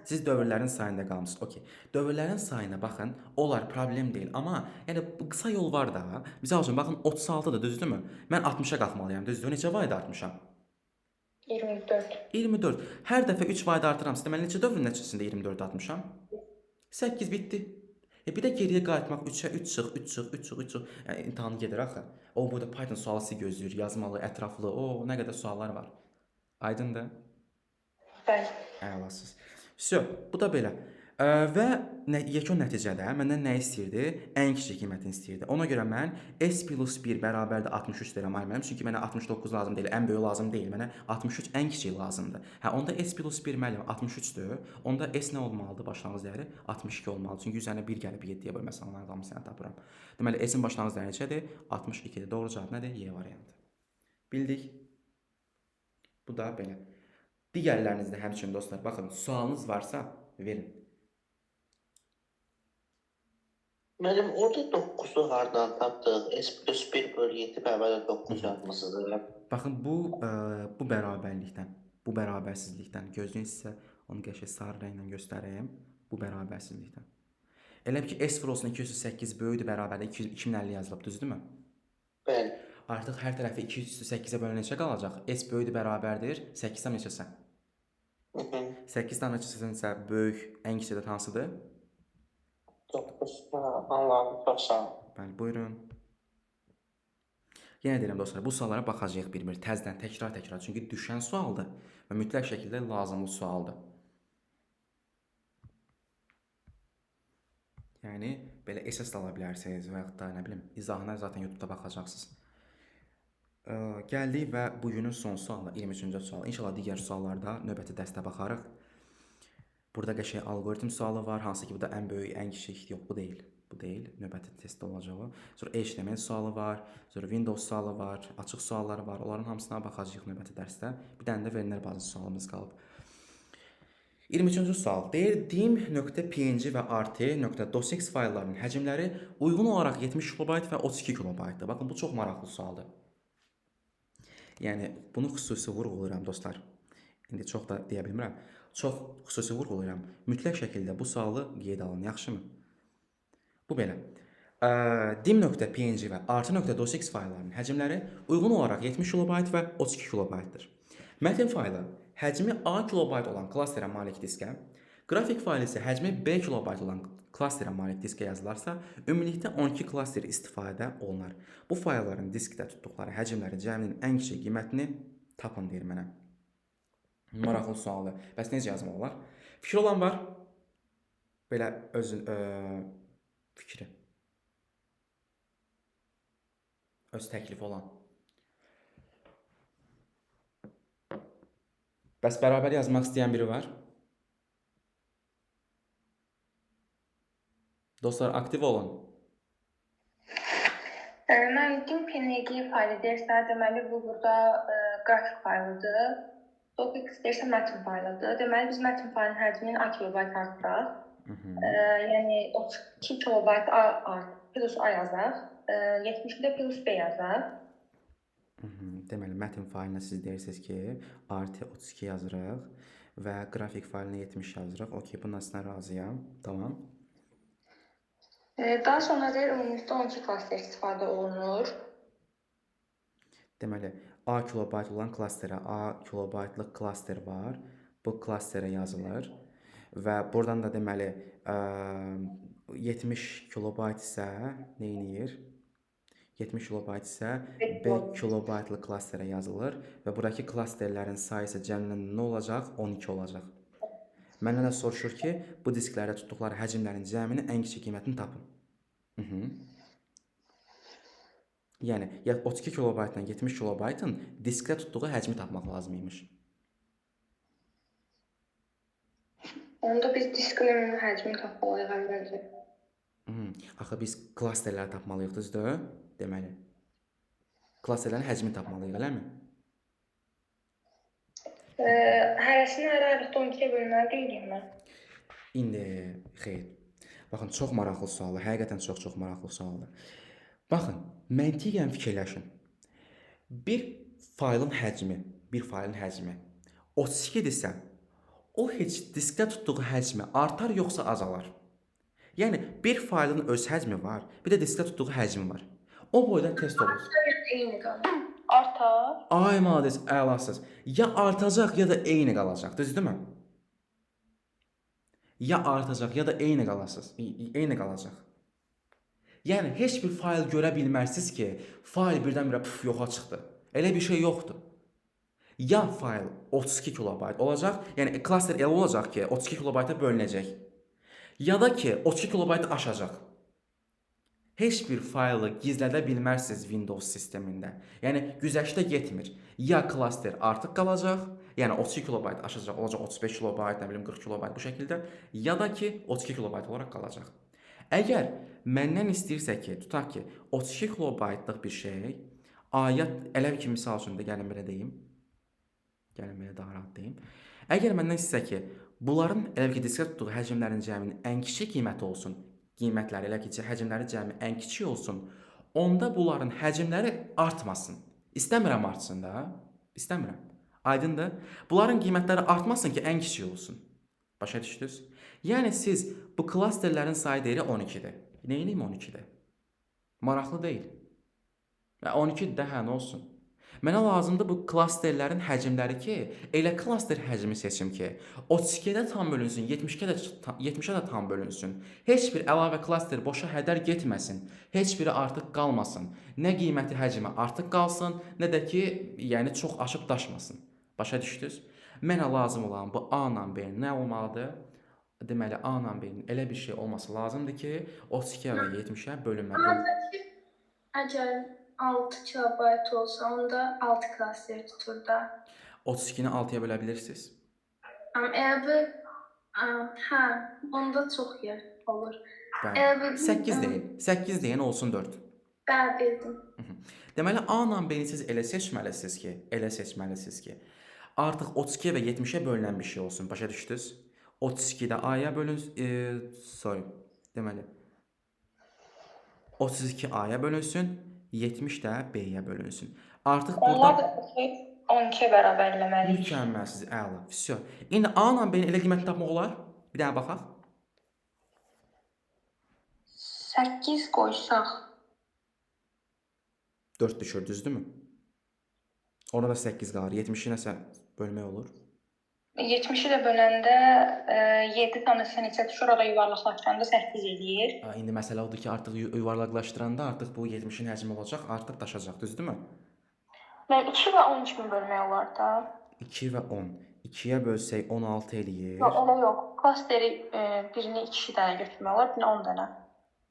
Siz dövrlərin sayında qalmısınız. Okay. Dövrlərin sayına baxın, onlar problem deyil, amma yəni qısa yol var da. Misal üçün baxın 36-dır, düzdürmü? Mən 60-a qalxmalıyam, düzdür? Neçə vayda artmışam? 24. 24. Hər dəfə 3 vayda artıramsa, deməli neçə dövrün nəticəsində 24 atmışam? 8 bitdi. Bir də geriyə qayıtmaq 3-ə 3 çıx, 3 çıx, 3 çıx, 3 çıx. Yəni imtahanı gedir axı. O burada Python sualı sizi gözləyir, yazmalı, ətraflı. O nə qədər suallar var. Aydındır? Bəli. Əlasız. Всё, bu da belə. Və yekun nəticədə məndən nə istəyirdi? Ən kiçik qiymətini istəyirdi. Ona görə mən s plus 1 bərabərdir 63 deyirəm müəllim. Çünki mənə 69 lazım deyil, ən böyük lazım deyil. Mənə 63 ən kiçik lazımdır. Hə, onda s plus 1 müəllim 63-dür. Onda s nə olmalıdır başlanğıc dəyəri? 62 olmalıdır. Çünki üzərinə 1 gəlib 7-yə bölməsən onların hamısını tapıram. Deməli s-in başlanğıc dəyəri neçədir? 62-dir. Doğru cavab nədir? Y variantı. Bildik. Bu da belə. Digərlərinizdə həmçinin dostlar, baxın, sualınız varsa verin. Müəllim, orada 9-u hardan tapdıq? S plus 1 bölü 7 bərabər 9 yazmısınız. Baxın, bu bərabərlikdən, bu bərabərsizlikdən gözləyin sizə onu qəşəng sarı rənglə göstəreyim. Bu bərabərsizlikdən. Elə ki S olsun 208 böyükdür bərabərdə 2050 yazılıb, düzdürmü? Bəli. Artıq hər tərəfi 208-ə bölünən neçə qalacaq? S böyükdür bərabərdir 8-dən neçəsə? 8-dən neçəsə isə böyük, ən kiçik də hansıdır? 9. Allah'ım, çox sağ ol. Bəli, buyurun. Yenə deyirəm dostlar, bu suallara baxacağıq bir-bir, təzədən, təkrar. Çünki düşən sualdır və mütləq şəkildə lazımlı sualdır. Yəni, belə əsas da ala bilərsiniz və yaxud da, nə bilim, izahına zaten YouTube'da baxacaqsınız. Gəldik və bugünün son sualı, 23-cü sual. İnşallah digər suallarda növbəti dərsdə baxarıq. Burada qəşəng algoritm sualı var, hansı ki bu da ən böyük, ən kiçik, yox bu deyil. Bu deyil, növbəti testdə olacaq o. Sonra HTML sualı var, sonra Windows sualı var, açıq sualları var. Onların hamısına baxacağıq növbəti dərsdə. Bir dənə də verilənlər bazası sualımız qalıb. 23-cü sual. Deyir, dim.png və rt.docx fayllarının həcmləri uyğun olaraq 70 KB və 32 KB-dır. Baxın, bu çox maraqlı sualdır. Yəni, bunu xüsusi vurğulayıram dostlar. İndi çox da deyə bilmirəm. Çox xüsusi vurğulayıram. Mütləq şəkildə bu sualı qeyd alın, yaxşımı? Bu belə. dim.png və rt.docx fayllarının həcmləri uyğun olaraq 70 KB və 32 KB-dır. Mətn faylı həcmi A kilobayt olan klasterə malik diskə, qrafik faylı isə həcmi B kilobayt olan klasterə malik diskə yazılarsa, ümumilikdə 12 klaster istifadə olunar. Bu faylların diskdə tutduqları həcmlərin cəminin ən kiçik qiymətini tapın deyir mənə. Maraqlı sualdır. Bəs necə yazmaq olar? Fikri olan var? Belə özün fikri. Öz təklifi olan. Bəs bərabər yazmaq istəyən biri var? Dostlar, aktiv olun. Mən dim.png faylı deyirsə, deməli bu burada qrafik faylıdır. Docx deyirsə mətn faylıdır. Deməli biz mətn faylının həcmini A kilobayt artıraq. Yəni 32 kilobayt plus A yazaq. 70-də plus B yazaq. Deməli, mətn faylinə siz deyirsiniz ki, artı 32 yazırıq və qrafik faylinə 70 yazırıq. Okey, bunun aslında razıyam. Tamam. Daha sonra deyir, ümumilikdə 12 klaster istifadə olunur. Deməli, A kilobayt olan klasterə A kilobaytlıq klaster var. Bu klasterə yazılır. Və buradan da deməli 70 kilobayt isə nə edir? 70 kilobayt isə B kilobaytlı klasterə yazılır və buradakı klasterlərin sayısı cəmlən nə olacaq? 12 olacaq. Məndən də soruşur ki, bu disklərdə tutduqları həcmlərin cəminin ən kiçik qiymətini tapın. Yəni 32 kilobaytdan 70 kilobaytın diskdə tutduğu həcmi tapmaq lazım imiş. Onda biz diskin ümumi həcmini tapmalıyıq əvvəlcə. Axı biz klasterləri tapmalıyıq, düzdür? Deməli, klasterlərin həcmini tapmalıyıq, eləmi? Hərəsini hər aylıqda 12-yə bölünməli deyilik mən. İndi, xeyr. Baxın, çox maraqlı sualdır. Həqiqətən çox maraqlı sualdır. Baxın, məntiqən fikirləşin. Bir faylın həcmi 32-dirsə, o heç diskdə tutduğu həcmi artar yoxsa azalar? Yəni, bir faylın öz həcmi var, bir də diskdə tutduğu həcmi var. O boyda test olur. Eyni qalır. Artar. Ay madəs, əlasız. Ya artacaq, ya da eyni qalacaq, düzdürmü? Ya artacaq, ya da eyni qalacaq. Yəni, heç bir fayl görə bilmərsiniz ki, fayl birdən-birə yoxa çıxdı. Elə bir şey yoxdur. Ya fayl 32 kilobayt olacaq, yəni klaster elə olacaq ki, 32 kilobayta bölünəcək. Ya da ki 32 kilobayt aşacaq. Heç bir faylı gizlədə bilmərsiniz Windows sistemində. Yəni güzəştə getmir. Ya klaster artıq qalacaq, yəni 32 kilobayt aşacaq, olacaq 35 kilobayt, nə bilim 40 kilobayt bu şəkildə, ya da ki 32 kilobayt olaraq qalacaq. Əgər məndən istəyirsə ki, tutaq ki 32 kilobaytlıq bir şey ayət elə ki misal üçün də gəlin belə deyim. Gəlin belə daha rahat deyim. Əgər məndən istəyirsə ki, bunların elə ki diskə tutduğu həcmlərin cəminin ən kiçik qiyməti olsun, qiymətləri elə ki həcmləri cəmi ən kiçik olsun, onda bunların həcmləri artmasın. İstəmirəm artsın da. İstəmirəm. Aydındır? Bunların qiymətləri artmasın ki, ən kiçik olsun. Başa düşdünüz? Yəni siz bu klasterlərin sayı deyil 12-dir. Neyiniyim 12-dir? Maraqlı deyil. 12-dir də, hə, nə olsun? Mənə lazımdır bu klasterlərin həcmləri ki, elə klaster həcmi seçim ki, 32-də tam bölünsün, 70-ə də tam bölünsün. Heç bir əlavə klaster boşa hədər getməsin. Heç biri artıq qalmasın. Nə qiyməti həcmi artıq qalsın, nə də ki, yəni çox aşıb daşmasın. Başa düşdünüz? Mənə lazım olan bu A ilə B nə olmalıdır? Deməli, A ilə B-nin elə bir şey olması lazımdır ki, 32-yə və 70-ə bölünməlidir. Əgər 6 kilobayt olsa, onda 6 klaster tutur da. 32-ni 6-ya bölə bilirsiniz. Əgər hə, onda çox yer olur. Bəli. 8 deyin. 8 deyin olsun 4. Bəli, bildim. Deməli A ilə B-ni siz elə seçməlisiniz ki, artıq 32 və 70-ə bölünən bir şey olsun. Başa düşdünüz? 32-də A-ya bölünsün, deməli 32 A-ya bölünsün, 70 də B-yə bölünsün. Artıq Onlar burada da 12-yə bərabərləməliyik. mükəmməlsiz, əla. Vəsə. İndi A ilə B-nin elə qiymətini tapmaq olar? Bir dənə baxaq. 8 qoysaq 4 düşür, düzdürmü? Ona da 8 qalır. 70-i nəsə bölmək olur. 70-i də böləndə 7 tanesi neçə düşür, o da yuvarlaqlaşdıranda 8 eləyir. İndi məsələ odur ki, artıq yuvarlaqlaşdıranda artıq bu 70-in həcmi olacaq, artıq daşacaq, düzdürmü? Mən 2 və 10 kimi bölmək olar da. 2 və 10. 2-yə bölsək 16 eləyir. Yox, elə yox. Klasteri birini 2 dənə götürmək olar, birini 10 dənə.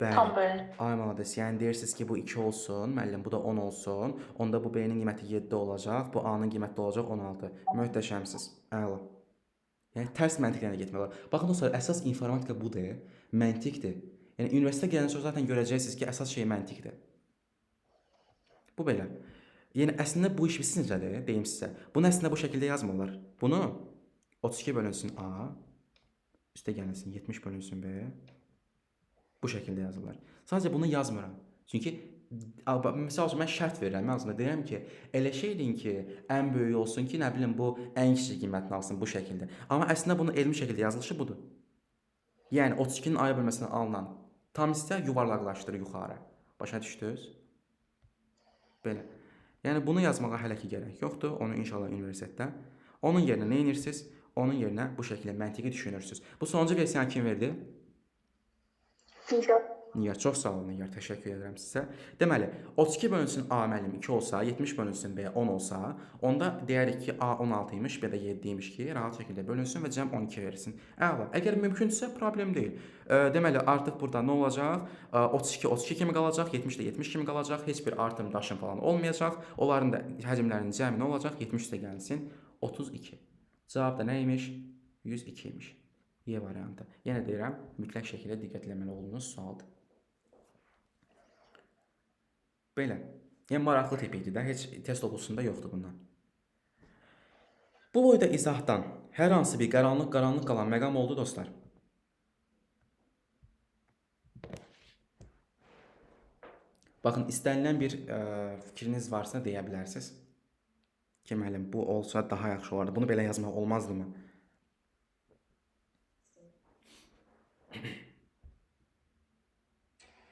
Tam bölün. Ay malades, yəni deyirsiniz ki, bu 2 olsun, müəllim, bu da 10 olsun. Onda bu B-nin qiyməti 7 olacaq, bu A-nın qiyməti olacaq 16. Möhtəşəmsiz. Əla. Yəni tərs məntiqlə getmək olar. Baxın dostlar, əsas informatika budur, məntiqdir. Yəni universitetə gələndən sonra zaten görəcəksiniz ki, əsas şey məntiqdir. Bu belə. Yəni əslində bu iş bilirsiniz necədir? Deyim sizə. Bunu əslində bu şəkildə yazmırlar. Bunu 32 bölünsün A, üstə gəlsin 70 bölünsün B. Bu şəkildə yazırlar. Sadəcə bunu yazmıram. Çünki məsəl üçün mən şərt verirəm. Mən aslında deyirəm ki, elə şey edin ki, ən böyük olsun ki, nə bilim bu ən kiçik qiymətini alsın bu şəkildə. Amma əslində bunun elmi şəkildə yazılışı budur. Yəni 32-nin A-ya bölməsindən alınan tam hissə yuvarlaqlaşdır yuxarı. Başa düşdünüz? Belə. Yəni bunu yazmağa hələ ki gərək yoxdur. Onu inşallah universitetdə. Onun yerinə nə edirsiniz? Onun yerinə bu şəkildə məntiqi düşünürsünüz. Bu sonuncu versiyanı kim verdi? Nigar, çox sağ olun Nigar, təşəkkür edirəm sizə. Deməli, 32 bölünsün A müəllim 2 olsa, 70 bölünsün B 10 olsa, onda deyərik ki, A 16 imiş, B də 7 imiş ki, rahat şəkildə bölünsün və cəm 12 verilsin. Əla. Əgər mümkünsə, problem deyil. Deməli, artıq burada nə olacaq? 32 kimi qalacaq, 70 də 70 kimi qalacaq, heç bir artım, daşım falan olmayacaq. Onların da həcmlərinin cəmi nə olacaq? 70 də gəlsin, 32. Cavab da nə imiş? 102 imiş. Y variantı. Yenə deyirəm, mütləq şəkildə diqqət etməli olduğunuz sualdır. Belə. Yəni maraqlı tipikdir də, heç test oxusunda yoxdur bundan. Bu boyda izahdan hər hansı bir qaranlıq qalan məqam oldu dostlar. Baxın, istənilən bir fikriniz varsa deyə bilərsiniz. Ki, müəllim, bu olsa daha yaxşı olardı. Bunu belə yazmaq olmazdımı?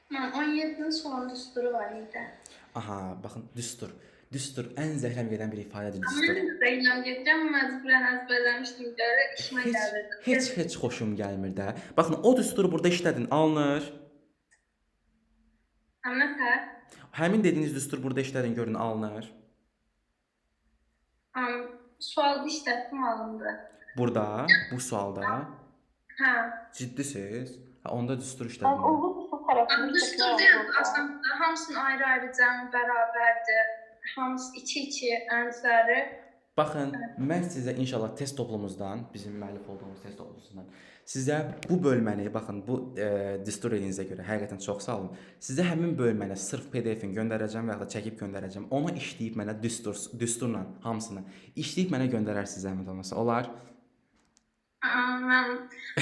Mən 17-nin son düsturu var idi. Aha, baxın, düstur. Düstur ən zəhləm gedən bir ifadədir düstur. Mən də ilan gedirəm, məcburən əzbərləmişdim görə işimə gəlirdi. Heç xoşum gəlmir də. Baxın, o düsturu burada işlədin, alınır. Nətər? Həmin dediyiniz düstur burada işlədin, görün, alınır. Sualda işlətdim alındı. Burada, bu sualda. Hə. Ciddisiz? Ha, onda düstur Yəni işlədim. uğur tərəfində Düstur deyil, aslında hamısının ayrı-ayrı cəmi bərabərdir. Hamısı 2-2 əncləri. Baxın, mən sizə inşallah test toplumumuzdan, bizim müəllif olduğumuz test toplumumuzdan sizə bu bölməni, baxın, bu düstur eləyinizə görə həqiqətən çox sağ olun. Sizə həmin bölməni sırf PDF-ini göndərəcəm və ya da çəkib göndərəcəm. Onu işləyib mənə düsturla hamısını işləyib mənə göndərərsiniz zəhmət olmasa. Olar? Mən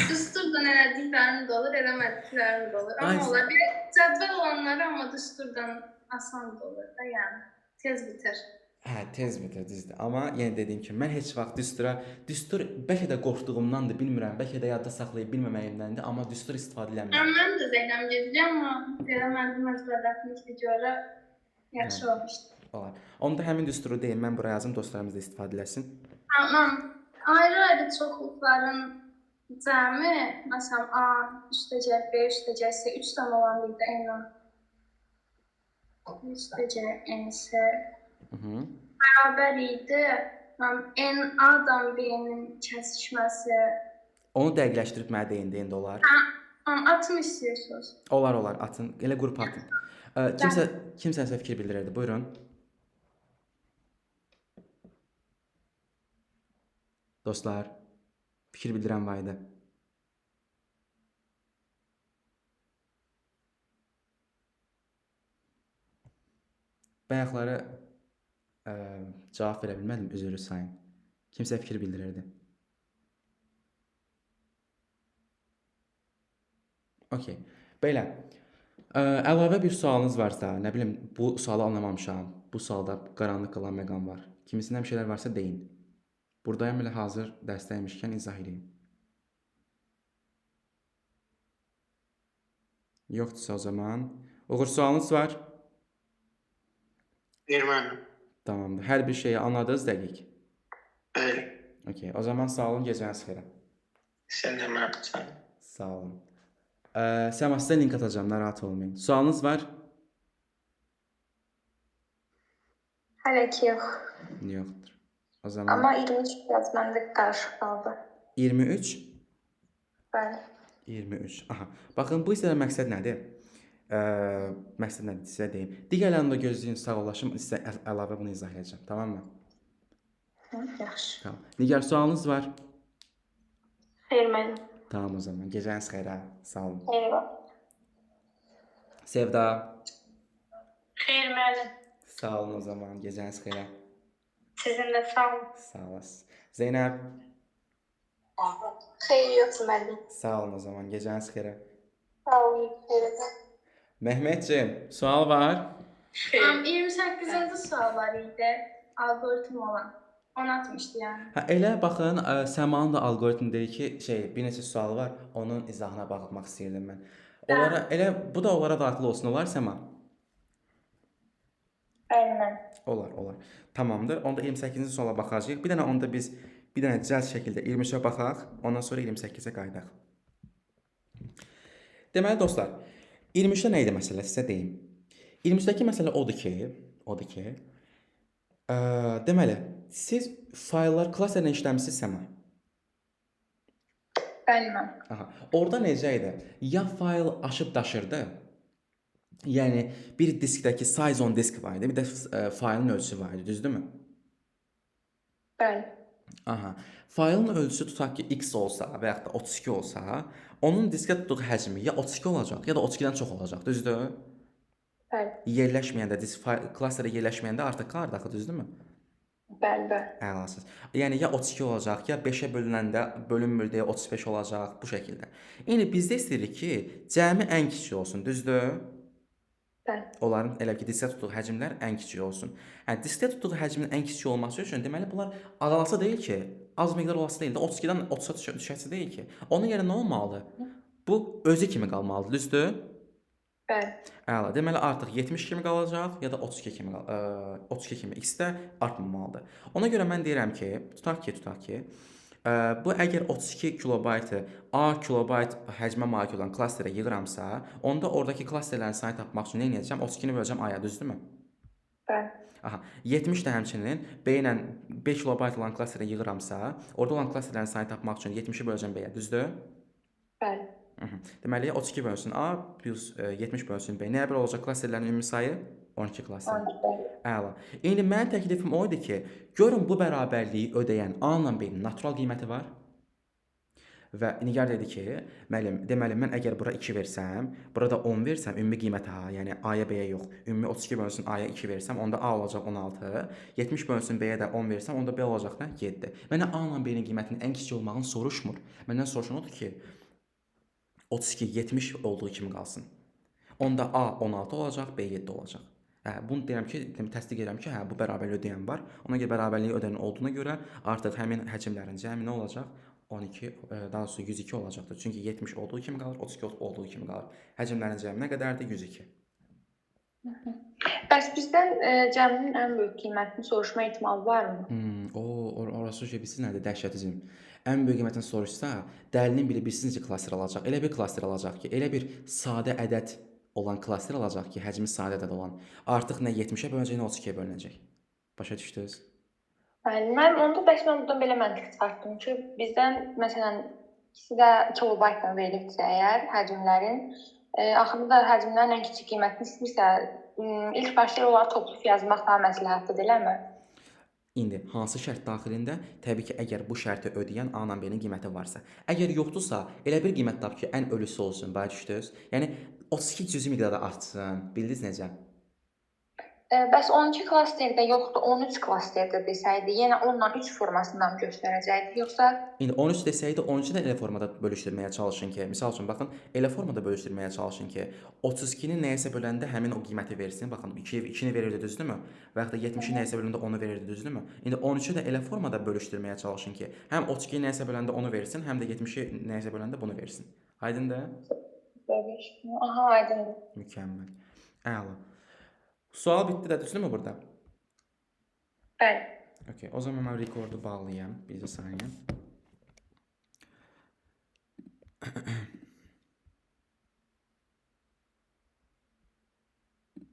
düsturdan elədiklərim də olur, eləmədiklərim də olur. Ay, Amma olar. Bir cədvəl olanları amma düsturdan asan da olur da, yəni tez bitir. Hə, tez bitir, düzdür. Amma yenə dediyim kimi mən heç vaxt düstur bəlkə də qorxduğumdandır, bilmirəm, bəlkə də yadda saxlaya bilməməyimdəndir, amma düstur istifadə eləmirəm. Mən də Zeynəm gedirəm, amma belə mənim məcburiyyətimi görə yaxşı olmuşdu. Olar. Onda həmin düsturu deyim, mən buraya yazım, dostlarımız da istifadə eləsin. Mən ayrı-ayrı çoxluqların cəmi, məsələn, A üstəcək, B üstəcək, C 3 dənə olan dildə eynən üstəcək, N, C bərabər idi. N A-dan B-nin kəsişməsi. Onu dəqiqləşdirib mənə deyin, deyin də olar. Atım istəyirsiniz. Olar, atın. Elə qrup atın. Kimsə nəsə fikir bildirirdi. Buyurun. Dostlar, fikir bildirən var idi. Bayaqları cavab verə bilmədim, üzrü sayın. Kimsə fikir bildirirdi. Okey. Belə. Əlavə bir sualınız varsa, nə bilim, bu sualı anlamamışam. Bu sualda qaranlıq qalan məqam var. Kimisində bir şeylər varsa deyin. Buradayım elə hazır dərsdəymişkən izah edeyim. Yoxdursa o zaman. Uğur, sualınız var? Erməni. Tamamdır. Hər bir şeyi anladınız dəqiq. Bəli. Okey. O zaman sağ olun, gecəniz xeyrə. Sən də məmnunsan. Sağ olun. Səma, sizə link atacağım, narahat olmayın. Sualınız var? Hələ ki yox. Yoxdur. O zaman Amma 23 biraz məndə qarışıq qaldı. 23. Bəli. 23. Aha. Baxın, bu hissədə məqsəd nədir? Məqsəd nədir sizə deyim. Digərlərini də gözləyin, sağollaşım, sizə əlavə bunu izah edəcəm, tamammı? Yaxşı. Tamam. Nigar, sualınız var? Xeyr mənim. Tamam o zaman. Gecəniz xeyrə. Sağ olun. Eyvah. Sevda. Xeyr mənim. Sağ olun o zaman. Gecəniz xeyrə. Sizin də sağ olun. Sağ olasın. Zeynəb. Xeyr yox mənim. Sağ olun o zaman. Gecəniz xeyrə. Sağ olun. Xeyr. Mehmetciğim, sual var. 28-ci sual var idi, algoritm olan. Onu atmışdı yəni. Hə, elə baxın, Səmanın da algoritm deyir ki, bir neçə sual var, onun izahına baxmaq istəyirdim mən. Onlara elə bu da onlara daxil olsun, olar Səma? Bəli. Olar. Tamamdır. Onda 28-ci suala baxacağıq. Bir dənə onda biz bir dənə cəld şəkildə 23-ə baxaq, ondan sonra 28-ə qayıdaq. Deməli dostlar, 23-də nə idi məsələ? Sizə deyim. 23-dəki məsələ odur ki, deməli, siz fayllar klasterlə işləmisiniz Səma? Bəli mən. Aha. Orada necə idi? Ya fayl aşıb daşırdı, yəni bir diskdəki size on disk var idi, bir də faylın ölçüsü var idi, düzdürmü? Bəli. Aha. Faylın ölçüsü tutaq ki x olsa və yaxud da 32 olsa, onun diskdə tutduğu həcmi ya 32 olacaq, ya da 32-dən çox olacaq, düzdür? Bəli. Yerləşməyəndə, klasterə yerləşməyəndə artıq qalır axı, düzdürmü? Bəli. Əlasız. Yəni ya 32 olacaq, ya 5-ə bölünəndə bölünmür deyə 35 olacaq, bu şəkildə. Yəni bizdə istəyirik ki, cəmi ən kiçik olsun, düzdür? Bəli. Onların elə ki, diskdə tutduğu həcmlər ən kiçik olsun. Yəni diskdə tutduğu həcmin ən kiçik olması üçün deməli bunlar azalası deyil ki, az miqdar olası deyil də 32-dən 30-a düşəsi deyil ki. Onun yerinə nə olmalıdır? Bu özü kimi qalmalıdır, düzdür? Bəli. Əla. Deməli artıq 70 kimi qalacaq ya da 32 kimi x-də artmamalıdır. Ona görə mən deyirəm ki, tutaq ki, bu əgər 32 kilobaytı A kilobayt həcmə malik olan klasterə yığıramsa, onda oradakı klasterlərin sayını tapmaq üçün nə edəcəm? 32-ni böləcəm A-ya, düzdürmü? Bəli. Aha, 70 də həmçinin B ilə 5 kilobayt olan klasterə yığıramsa, orada olan klasterlərin sayını tapmaq üçün 70-i böləcəm B-yə, düzdür? Bəli. Deməli 32 bölünsün A plus 70 bölünsün B. Nəyə bərabər olacaq klasterlərin ümumi sayı? 12 klaster. 12 bəli. Əla. İndi mənim təklifim o idi ki, görün bu bərabərliyi ödəyən A ilə B-nin natural qiyməti var. Və Nigar dedi ki, müəllim, deməli mən əgər bura 2 versəm, burada 10 versəm, ümumi qiyməti A, yəni A-ya B-yə yox, ümumi 32 bölünsün A-ya 2 versəm, onda A olacaq 16, 70 bölünsün B-yə də 10 versəm, onda B olacaq nə? 7. Mənə A ilə B-nin qiymətinin ən kiçik olmağını soruşmur. Məndən soruşan odur ki, 32 70 olduğu kimi qalsın. Onda A 16 olacaq, B 7 olacaq. Bunu deyirəm ki, təsdiq edirəm ki, bu bərabərliyi ödəyən var. Ona görə bərabərliyi ödəyən olduğuna görə artıq həmin həcmlərin cəmi nə olacaq? 12, daha doğrusu 102 olacaqdır. Çünki 70 olduğu kimi qalır, 32 olduğu kimi qalır. Həcmlərin cəmi nə qədərdir? 102. Bəs bizdən cəminin ən böyük qiymətini soruşma ehtimalı varmı? Orası bilirsiniz nədir? Dəhşətizm. Ən böyük qiymətini soruşsa, dəlinin biri bilirsiniz ki, klaster alacaq. Elə bir klaster alacaq ki, elə bir sadə ədəd olan klaster alacaq ki, həcmi sadə ədəd olan. Artıq nə 70-ə bölünəcək, nə 32-yə bölünəcək. Başa düşdünüz? Bəli, mən buradan belə məntiq çıxartdım ki, bizdən məsələn ikisi də kilobaytla verilibsə əgər həcmlərin, axırda da həcmlərin ən kiçik qiymətini istəyirsə, ilk başda onları toplayıb yazmaq daha məsləhətlidir, eləmi? İndi hansı şərt daxilində? Təbii ki, əgər bu şərti ödəyən A ilə B-nin qiyməti varsa. Əgər yoxdursa, elə bir qiymət tap ki, ən ölüsü olsun, başa düşdünüz? Yəni 32 cüzi miqdarda artsın. Bildiniz necə? Bəs 12 klasterdə yoxdur, 13 klasterdə desəydi, yenə onunla 3 formasından göstərəcəkdi, yoxsa? İndi 13 desəydi, 13-ü də elə formada bölüşdürməyə çalışın ki, misal üçün baxın, elə formada bölüşdürməyə çalışın ki, 32-ni nəyəsə böləndə həmin o qiyməti versin. Baxın, 2-ni verirdi, düzdürmü? Və yaxud da 70-i nəyəsə böləndə 10-u verirdi, düzdürmü? İndi 13-ü də elə formada bölüşdürməyə çalışın ki, həm 32-yi nəyəsə böləndə 10-u versin, həm də 70-i nəyəsə böləndə bunu versin. Aydındır? Aha, aydındır. Mükəmməl. Əla. Sual bitdi də, düzdürmü burada? Bəli. Okay, o zaman mən rekordu bağlayayım. Bir saniyə.